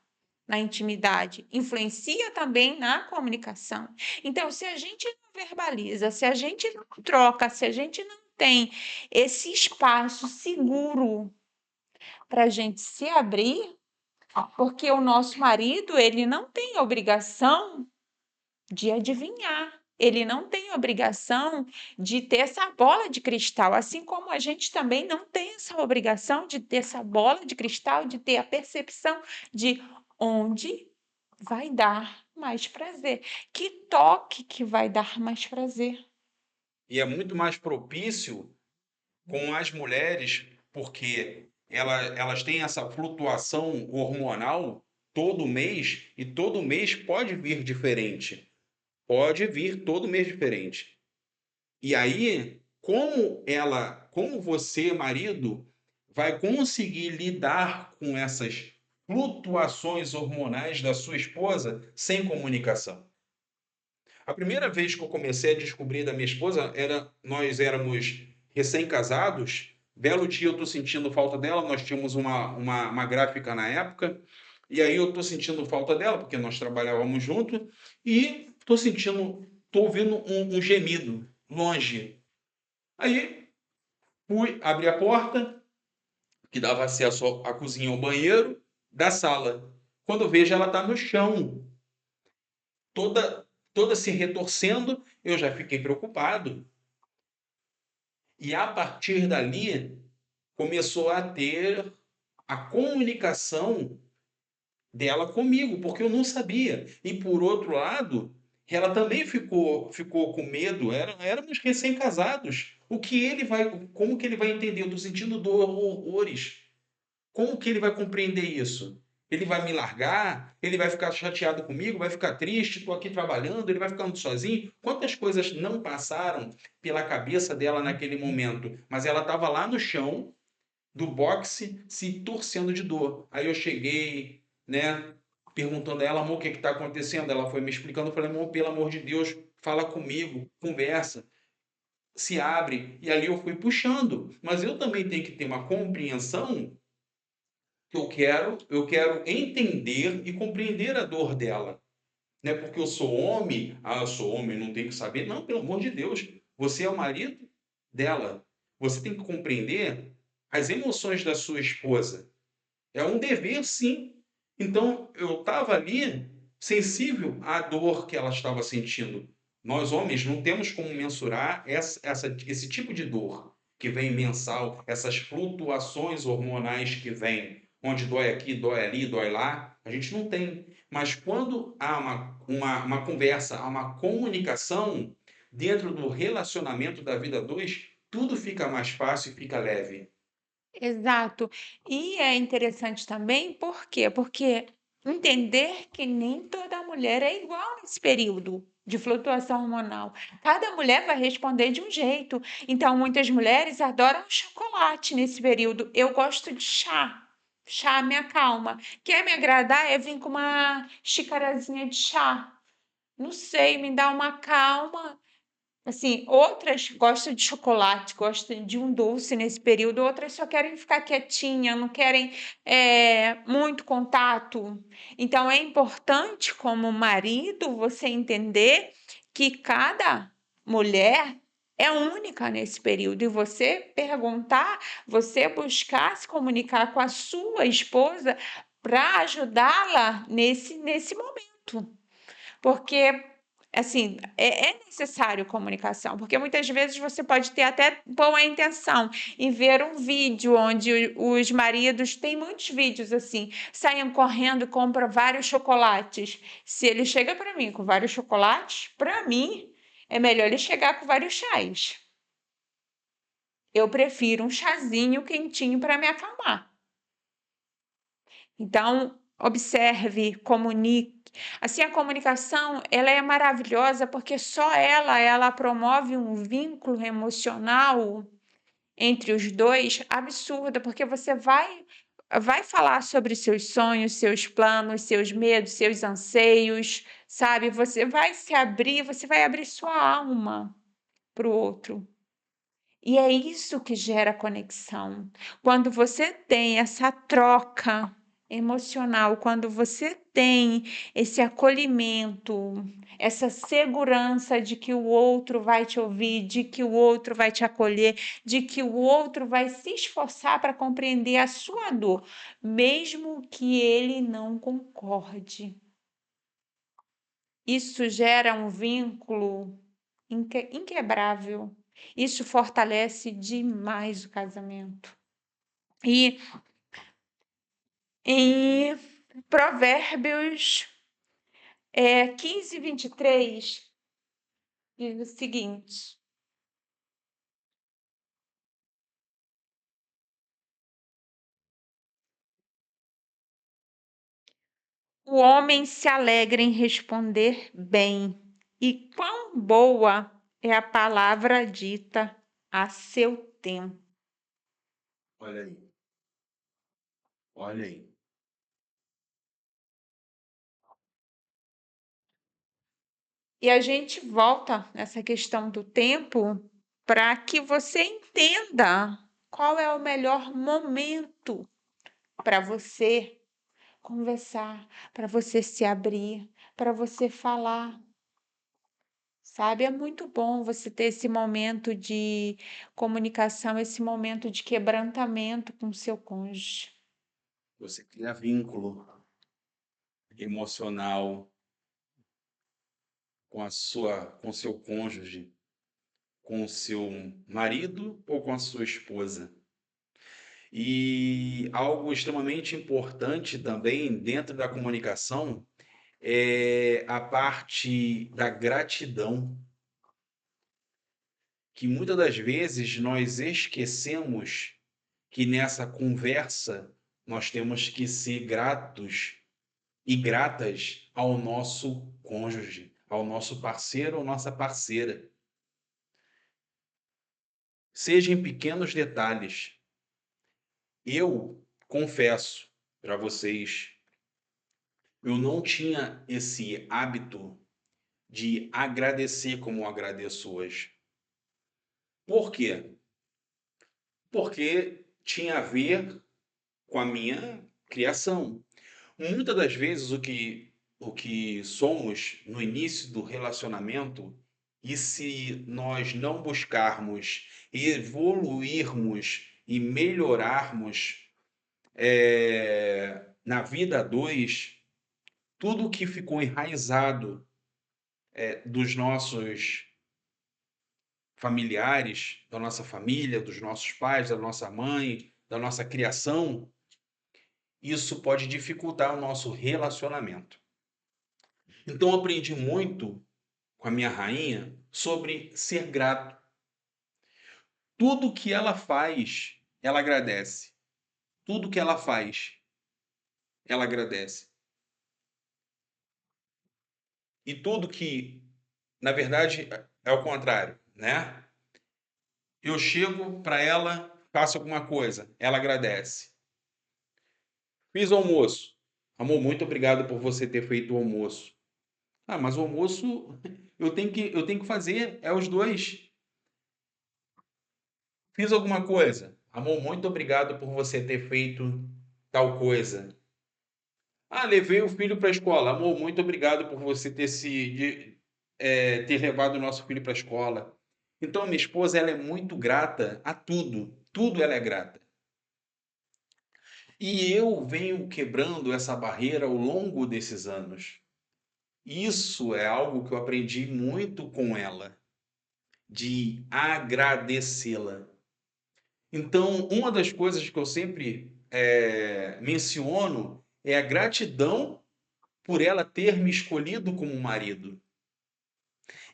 na intimidade, influencia também na comunicação. Então, se a gente não verbaliza, se a gente não troca, se a gente não tem esse espaço seguro para a gente se abrir, porque o nosso marido, ele não tem obrigação de adivinhar. Ele não tem obrigação de ter essa bola de cristal, assim como a gente também não tem essa obrigação de ter essa bola de cristal, de ter a percepção de onde vai dar mais prazer, que toque que vai dar mais prazer. E é muito mais propício com as mulheres, porque elas têm essa flutuação hormonal todo mês, e todo mês pode vir diferente. Pode vir todo mês diferente. E aí, como você, marido, vai conseguir lidar com essas flutuações hormonais da sua esposa sem comunicação? A primeira vez que eu comecei a descobrir da minha esposa nós éramos recém-casados. Belo dia eu estou sentindo falta dela. Nós tínhamos uma gráfica na época. E aí eu estou sentindo falta dela, porque nós trabalhávamos junto. E estou sentindo tô ouvindo um gemido longe. Aí fui abrir a porta, que dava acesso à cozinha e ao banheiro da sala. Quando eu vejo, ela está no chão, toda, toda se retorcendo, eu já fiquei preocupado. E a partir dali, começou a ter a comunicação dela comigo, porque eu não sabia. E por outro lado, ela também ficou com medo. Éramos recém-casados. Como que ele vai entender? Eu estou sentindo dor, horrores. Como que ele vai compreender isso? Ele vai me largar? Ele vai ficar chateado comigo? Vai ficar triste? Estou aqui trabalhando? Ele vai ficar sozinho? Quantas coisas não passaram pela cabeça dela naquele momento? Mas ela estava lá no chão do boxe se torcendo de dor. Aí eu cheguei, né, perguntando a ela, amor, o que está acontecendo? Ela foi me explicando, eu falei, amor, pelo amor de Deus, fala comigo, conversa, se abre. E ali eu fui puxando. Mas eu também tenho que ter uma compreensão que eu quero entender e compreender a dor dela. Não é porque eu sou homem, não tenho que saber. Não, pelo amor de Deus, você é o marido dela. Você tem que compreender as emoções da sua esposa. É um dever, sim. Então, eu estava ali sensível à dor que ela estava sentindo. Nós, homens, não temos como mensurar esse tipo de dor que vem mensal, essas flutuações hormonais que vêm, onde dói aqui, dói ali, dói lá. A gente não tem. Mas quando há uma conversa, há uma comunicação dentro do relacionamento da vida dois, tudo fica mais fácil e fica leve. Exato. E é interessante também, por quê? Porque entender que nem toda mulher é igual nesse período de flutuação hormonal. Cada mulher vai responder de um jeito. Então, muitas mulheres adoram chocolate nesse período. Eu gosto de chá. Chá me acalma. Quer me agradar é vir com uma xicarazinha de chá. Não sei, me dá uma calma. Assim, outras gostam de chocolate, gostam de um doce nesse período, outras só querem ficar quietinha, não querem muito contato. Então, é importante, como marido, você entender que cada mulher é única nesse período e você perguntar, você buscar se comunicar com a sua esposa para ajudá-la nesse momento. Porque, assim, é necessário comunicação, porque muitas vezes você pode ter até boa intenção em ver um vídeo onde os maridos, tem muitos vídeos assim, saem correndo e compram vários chocolates. Se ele chega para mim com vários chocolates, para mim é melhor ele chegar com vários chás. Eu prefiro um chazinho quentinho para me acalmar. Então, observe, comunique. Assim, a comunicação, ela é maravilhosa porque só ela promove um vínculo emocional entre os dois absurdo, porque você vai falar sobre seus sonhos, seus planos, seus medos, seus anseios, sabe? Você vai se abrir, você vai abrir sua alma para o outro. E é isso que gera conexão. Quando você tem essa troca emocional, quando você tem esse acolhimento, essa segurança de que o outro vai te ouvir, de que o outro vai te acolher, de que o outro vai se esforçar para compreender a sua dor, mesmo que ele não concorde. Isso gera um vínculo inquebrável. Isso fortalece demais o casamento. E em Provérbios 15:23 diz o seguinte: o homem se alegra em responder bem, e quão boa é a palavra dita a seu tempo. Olha aí, olha aí. E a gente volta nessa questão do tempo para que você entenda qual é o melhor momento para você conversar, para você se abrir, para você falar, sabe? É muito bom você ter esse momento de comunicação, esse momento de quebrantamento com o seu cônjuge. Você cria vínculo emocional com seu cônjuge, com o seu marido ou com a sua esposa. E algo extremamente importante também dentro da comunicação é a parte da gratidão, que muitas das vezes nós esquecemos que nessa conversa nós temos que ser gratos e gratas ao nosso cônjuge, ao nosso parceiro ou nossa parceira. Seja em pequenos detalhes. Eu confesso para vocês, eu não tinha esse hábito de agradecer como eu agradeço hoje. Por quê? Porque tinha a ver com a minha criação. Muitas das vezes o que somos no início do relacionamento, e se nós não buscarmos evoluirmos e melhorarmos na vida a dois, tudo que ficou enraizado dos nossos familiares, da nossa família, dos nossos pais, da nossa mãe, da nossa criação, isso pode dificultar o nosso relacionamento. Então, eu aprendi muito com a minha rainha sobre ser grato. Tudo que ela faz, ela agradece. Tudo que ela faz, ela agradece. E tudo que, na verdade, é o contrário, né? Eu chego para ela, faço alguma coisa, ela agradece. Fiz o almoço. Amor, muito obrigado por você ter feito o almoço. Ah, mas o almoço eu tenho que fazer, é os dois. Fiz alguma coisa. Amor, muito obrigado por você ter feito tal coisa. Ah, levei o filho para a escola. Amor, muito obrigado por você ter levado o nosso filho para a escola. Então, minha esposa, ela é muito grata a tudo. Tudo ela é grata. E eu venho quebrando essa barreira ao longo desses anos. Isso é algo que eu aprendi muito com ela, de agradecê-la. Então, uma das coisas que eu sempre menciono é a gratidão por ela ter me escolhido como marido.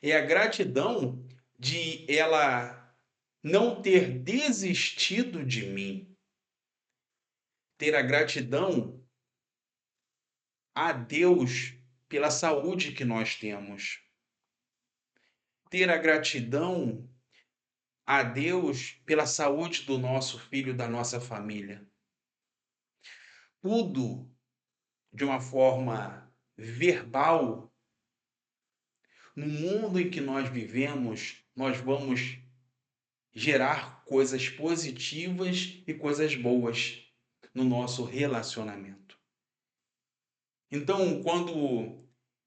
É a gratidão de ela não ter desistido de mim. Ter a gratidão a Deus pela saúde que nós temos. Ter a gratidão a Deus pela saúde do nosso filho, da nossa família. Tudo de uma forma verbal. No mundo em que nós vivemos, nós vamos gerar coisas positivas e coisas boas no nosso relacionamento. Então, quando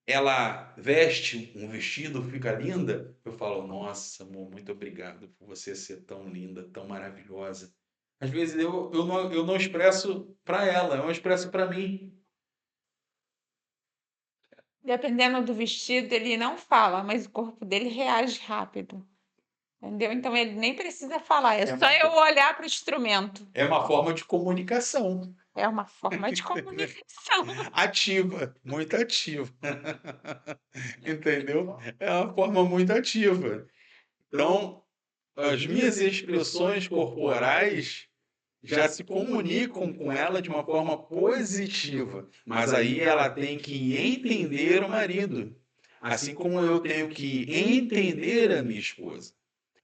ela veste um vestido, fica linda, eu falo, nossa, amor, muito obrigado por você ser tão linda, tão maravilhosa. Às vezes eu não expresso para ela, eu expresso para mim. Dependendo do vestido, ele não fala, mas o corpo dele reage rápido, entendeu? Então ele nem precisa falar, é só eu olhar para o instrumento. É uma forma de comunicação. É uma forma de comunicação. Ativa, muito ativa. Entendeu? É uma forma muito ativa. Então, as minhas expressões corporais já se comunicam com ela de uma forma positiva, mas aí ela tem que entender o marido, assim como eu tenho que entender a minha esposa.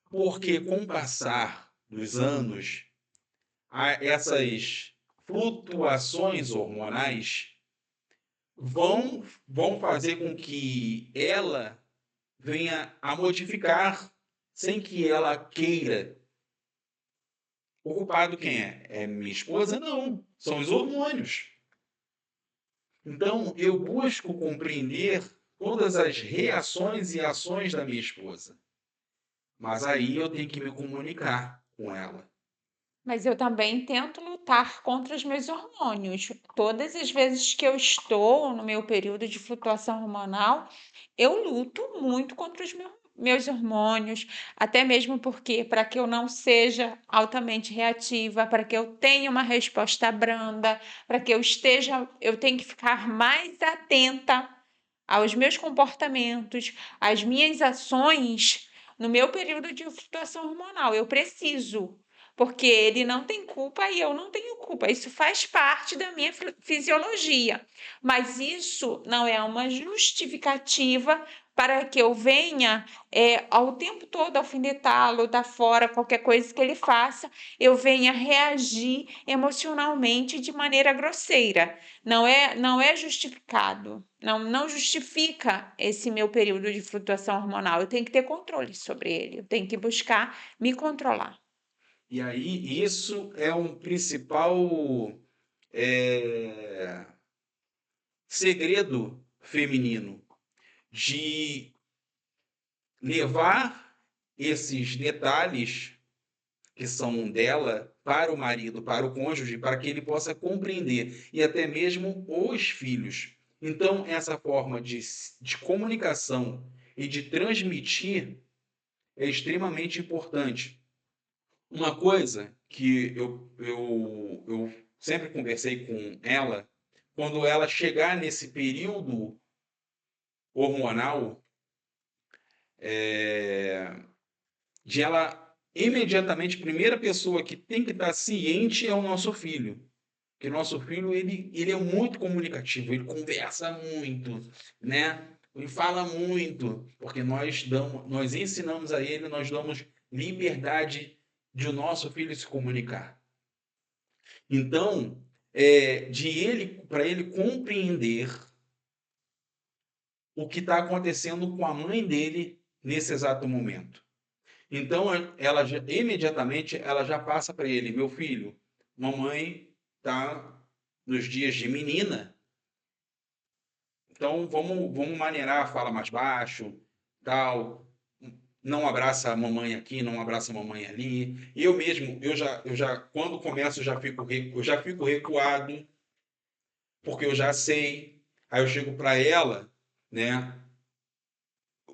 Porque com o passar dos anos, essas flutuações hormonais vão fazer com que ela venha a modificar sem que ela queira. O culpado quem é? É minha esposa? Não, são os hormônios. Então eu busco compreender todas as reações e ações da minha esposa. Mas aí eu tenho que me comunicar com ela. Mas eu também tento lutar contra os meus hormônios. Todas as vezes que eu estou no meu período de flutuação hormonal, eu luto muito contra os meus hormônios, até mesmo porque para que eu não seja altamente reativa, para que eu tenha uma resposta branda, para que eu tenho que ficar mais atenta aos meus comportamentos, às minhas ações no meu período de flutuação hormonal. Eu preciso, porque ele não tem culpa e eu não tenho culpa. Isso faz parte da minha fisiologia. Mas isso não é uma justificativa para que eu venha ao tempo todo alfinetá-lo, dar fora qualquer coisa que ele faça, eu venha reagir emocionalmente de maneira grosseira. Não é justificado. Não justifica esse meu período de flutuação hormonal. Eu tenho que ter controle sobre ele. Eu tenho que buscar me controlar. E aí, isso é um principal eh, segredo feminino de levar esses detalhes que são dela para o marido, para o cônjuge, para que ele possa compreender, e até mesmo os filhos. Então, essa forma de comunicação e de transmitir é extremamente importante. Uma coisa que eu sempre conversei com ela, quando ela chegar nesse período hormonal, é, de ela imediatamente, a primeira pessoa que tem que estar ciente é o nosso filho. Porque o nosso filho, ele é muito comunicativo, ele conversa muito, né? Ele fala muito, porque nós ensinamos a ele, nós damos liberdade de o nosso filho se comunicar. Então, para ele compreender o que está acontecendo com a mãe dele nesse exato momento. Então, imediatamente ela já passa para ele, meu filho, mamãe está nos dias de menina, então vamos maneirar, fala mais baixo, tal, não abraça a mamãe aqui, não abraça a mamãe ali. Eu mesmo, eu já quando começo eu já fico recuado, porque eu já sei. Aí eu chego para ela, né?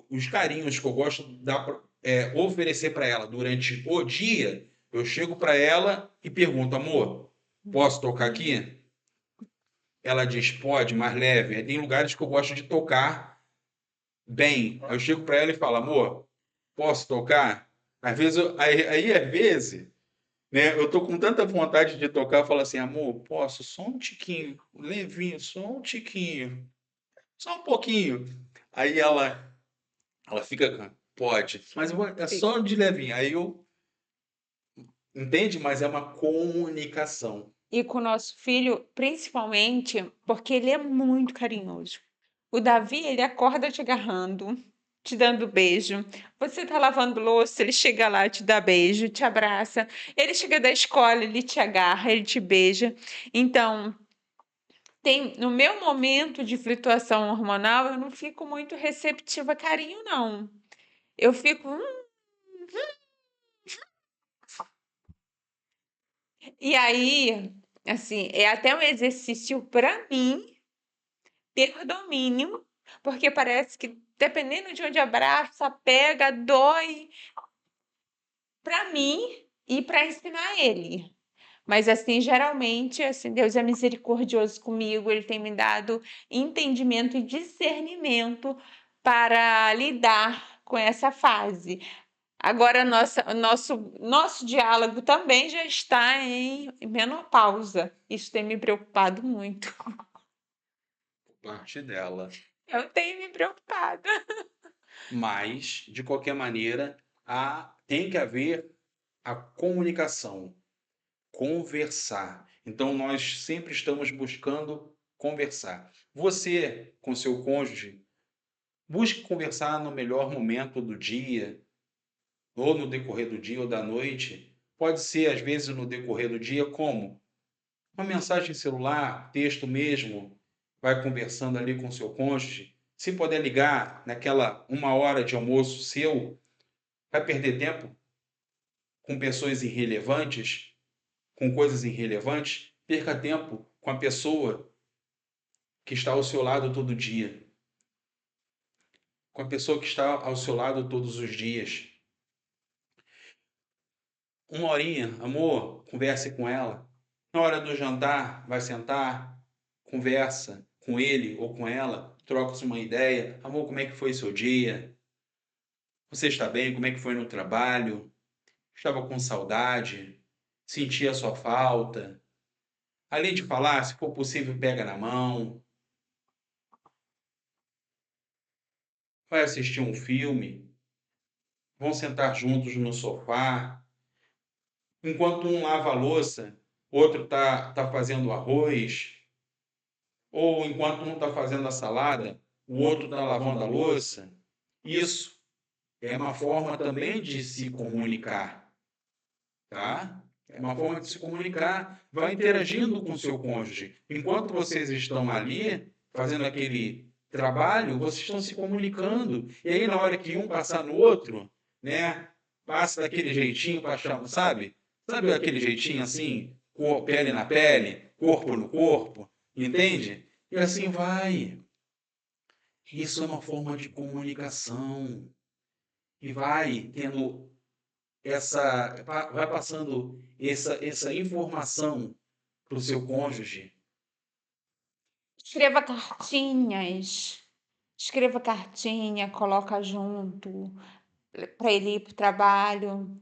Os carinhos que eu gosto de oferecer para ela durante o dia, eu chego para ela e pergunto, amor, posso tocar aqui? Ela diz, pode, mais leve. Tem lugares que eu gosto de tocar bem. Aí eu chego para ela e falo, amor, posso tocar? Às vezes, às vezes, né, eu tô com tanta vontade de tocar, eu falo assim, amor, posso? Só um tiquinho, levinho, só um tiquinho, só um pouquinho. Aí ela fica, pode, mas é só de levinho. Aí eu, entende? Mas é uma comunicação. E com o nosso filho, principalmente, porque ele é muito carinhoso. O Davi, ele acorda te agarrando, te dando beijo. Você tá lavando louça, ele chega lá, te dá beijo, te abraça. Ele chega da escola, ele te agarra, ele te beija. Então, no meu momento de flutuação hormonal, eu não fico muito receptiva a carinho, não. Eu fico. E aí, assim, é até um exercício para mim ter domínio, porque parece que dependendo de onde abraça, pega, dói para mim e para ensinar ele. Mas assim, geralmente, assim, Deus é misericordioso comigo, ele tem me dado entendimento e discernimento para lidar com essa fase. Agora, nosso diálogo também já está em menopausa. Isso tem me preocupado muito. Parte dela. Eu tenho me preocupado. Mas, de qualquer maneira, tem que haver a comunicação, conversar. Então, nós sempre estamos buscando conversar. Você, com seu cônjuge, busque conversar no melhor momento do dia, ou no decorrer do dia ou da noite. Pode ser, às vezes, no decorrer do dia, como? Uma mensagem celular, texto mesmo, vai conversando ali com seu cônjuge. Se puder ligar naquela 1 hora de almoço seu, vai perder tempo com pessoas irrelevantes, com coisas irrelevantes? Perca tempo com a pessoa que está ao seu lado todo dia, com a pessoa que está ao seu lado todos os dias. 1 horinha, amor, converse com ela. Na hora do jantar, vai sentar, conversa com ele ou com ela, troca-se uma ideia. Amor, como é que foi seu dia? Você está bem? Como é que foi no trabalho? Estava com saudade? Senti a sua falta? Além de falar, se for possível, pega na mão, vai assistir um filme, vão sentar juntos no sofá. Enquanto um lava a louça, outro tá fazendo arroz, ou enquanto um está fazendo a salada, o outro está lavando a louça. Isso é uma forma também de se comunicar, tá? É uma forma de se comunicar. Vai interagindo com o seu cônjuge. Enquanto vocês estão ali fazendo aquele trabalho, vocês estão se comunicando. E aí, na hora que um passar no outro, né? Passa daquele jeitinho para chamar, sabe? Sabe aquele jeitinho assim, pele na pele, corpo no corpo, entende? E assim vai. Isso é uma forma de comunicação. E vai tendo vai passando essa informação para o seu cônjuge. Escreva cartinhas. Escreva cartinha, coloca junto para ele ir para o trabalho.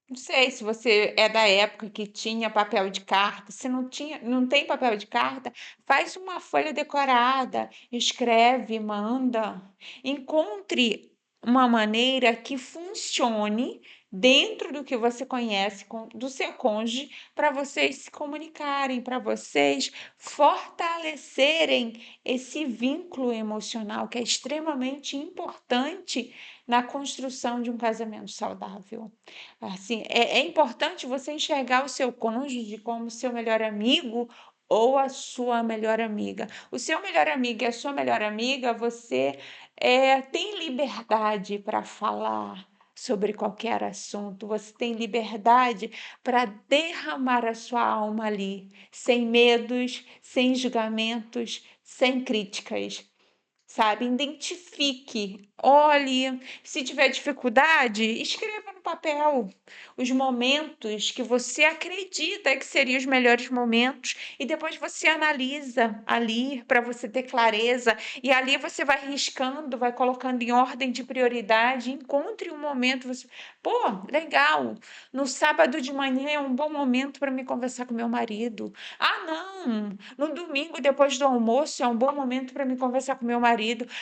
Não sei se você é da época que tinha papel de carta. Se não tinha, não tem papel de carta, faz uma folha decorada, escreve, manda. Encontre uma maneira que funcione dentro do que você conhece do seu cônjuge para vocês se comunicarem, para vocês fortalecerem esse vínculo emocional que é extremamente importante na construção de um casamento saudável. Assim, é importante você enxergar o seu cônjuge como seu melhor amigo ou a sua melhor amiga. O seu melhor amigo e a sua melhor amiga, você tem liberdade para falar sobre qualquer assunto, você tem liberdade para derramar a sua alma ali, sem medos, sem julgamentos, sem críticas. Sabe, identifique, olhe, se tiver dificuldade, escreva no papel os momentos que você acredita que seriam os melhores momentos e depois você analisa ali para você ter clareza e ali você vai riscando, vai colocando em ordem de prioridade, encontre um momento, pô, legal, no sábado de manhã é um bom momento para me conversar com meu marido. Ah, não, no domingo depois do almoço é um bom momento para me conversar com meu marido.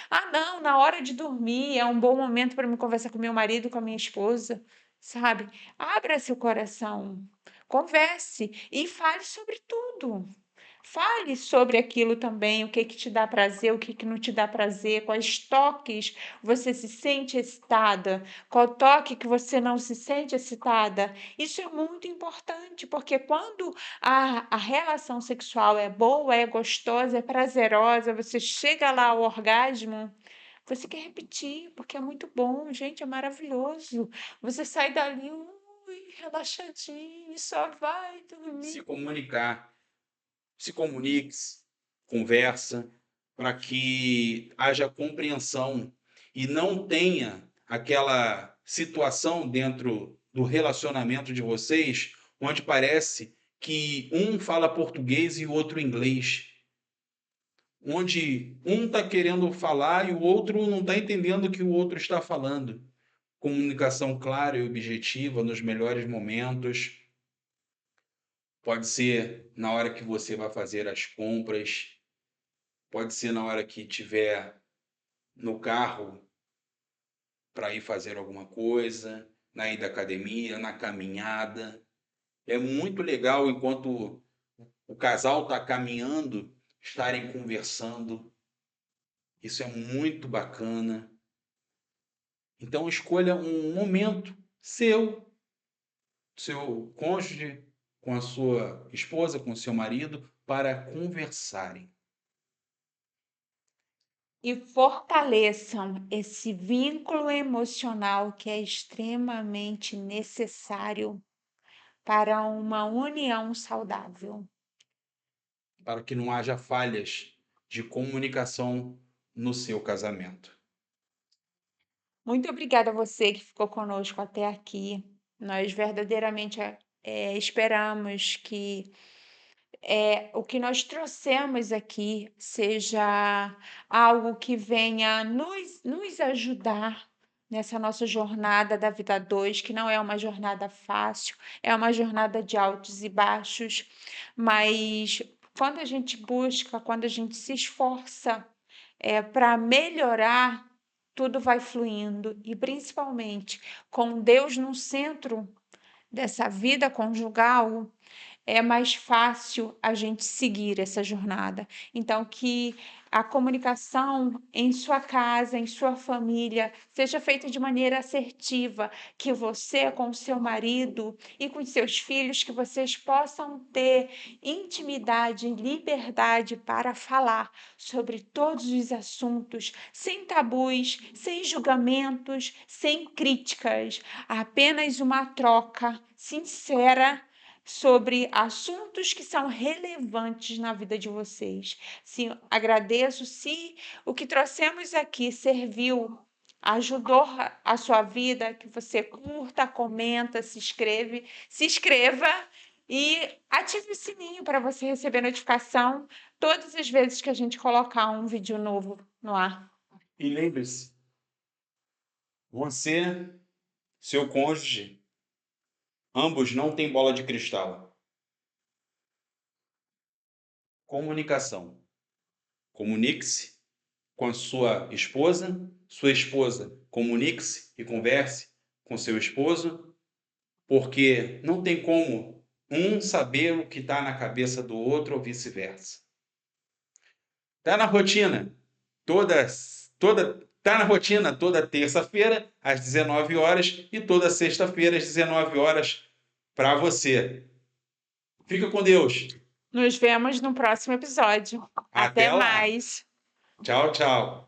Ah, não, na hora de dormir é um bom momento para me conversar com meu marido, com a minha esposa, sabe? Abra seu coração, converse e fale sobre tudo. Fale sobre aquilo também, o que que te dá prazer, o que que não te dá prazer, quais toques você se sente excitada, qual toque que você não se sente excitada. Isso é muito importante, porque quando a relação sexual é boa, é gostosa, é prazerosa, você chega lá ao orgasmo, você quer repetir, porque é muito bom, gente, é maravilhoso. Você sai dali, ui, relaxadinho, só vai Se dormir. comunicar, se comunique, conversa, para que haja compreensão e não tenha aquela situação dentro do relacionamento de vocês onde parece que um fala português e o outro inglês, onde um está querendo falar e o outro não está entendendo o que o outro está falando. Comunicação clara e objetiva nos melhores momentos. Pode ser na hora que você vai fazer as compras, pode ser na hora que tiver no carro para ir fazer alguma coisa, na ida à academia, na caminhada. É muito legal enquanto o casal está caminhando, estarem conversando. Isso é muito bacana. Então escolha um momento seu cônjuge, com a sua esposa, com o seu marido, para conversarem. e fortaleçam esse vínculo emocional que é extremamente necessário para uma união saudável. Para que não haja falhas de comunicação no seu casamento. Muito obrigada a você que ficou conosco até aqui. Nós verdadeiramente esperamos que o que nós trouxemos aqui seja algo que venha nos ajudar nessa nossa jornada da vida 2, que não é uma jornada fácil, é uma jornada de altos e baixos, mas quando a gente busca, quando a gente se esforça para melhorar, tudo vai fluindo, e principalmente com Deus no centro dessa vida conjugal, é mais fácil a gente seguir essa jornada. Então, que a comunicação em sua casa, em sua família, seja feita de maneira assertiva, que você com o seu marido e com os seus filhos, que vocês possam ter intimidade e liberdade para falar sobre todos os assuntos, sem tabus, sem julgamentos, sem críticas, apenas uma troca sincera sobre assuntos que são relevantes na vida de vocês. Sim, agradeço se o que trouxemos aqui serviu, ajudou a sua vida, que você curta, comenta, se inscreva e ative o sininho para você receber notificação todas as vezes que a gente colocar um vídeo novo no ar. E lembre-se, você, seu cônjuge, ambos não têm bola de cristal. Comunicação. Comunique-se com a sua esposa comunique-se e converse com seu esposo, porque não tem como um saber o que está na cabeça do outro ou vice-versa. Tá na rotina, tá na rotina toda terça-feira às 19 horas e toda sexta-feira às 19 horas para você. Fica com Deus. Nos vemos no próximo episódio. Até lá. Mais. Tchau, tchau.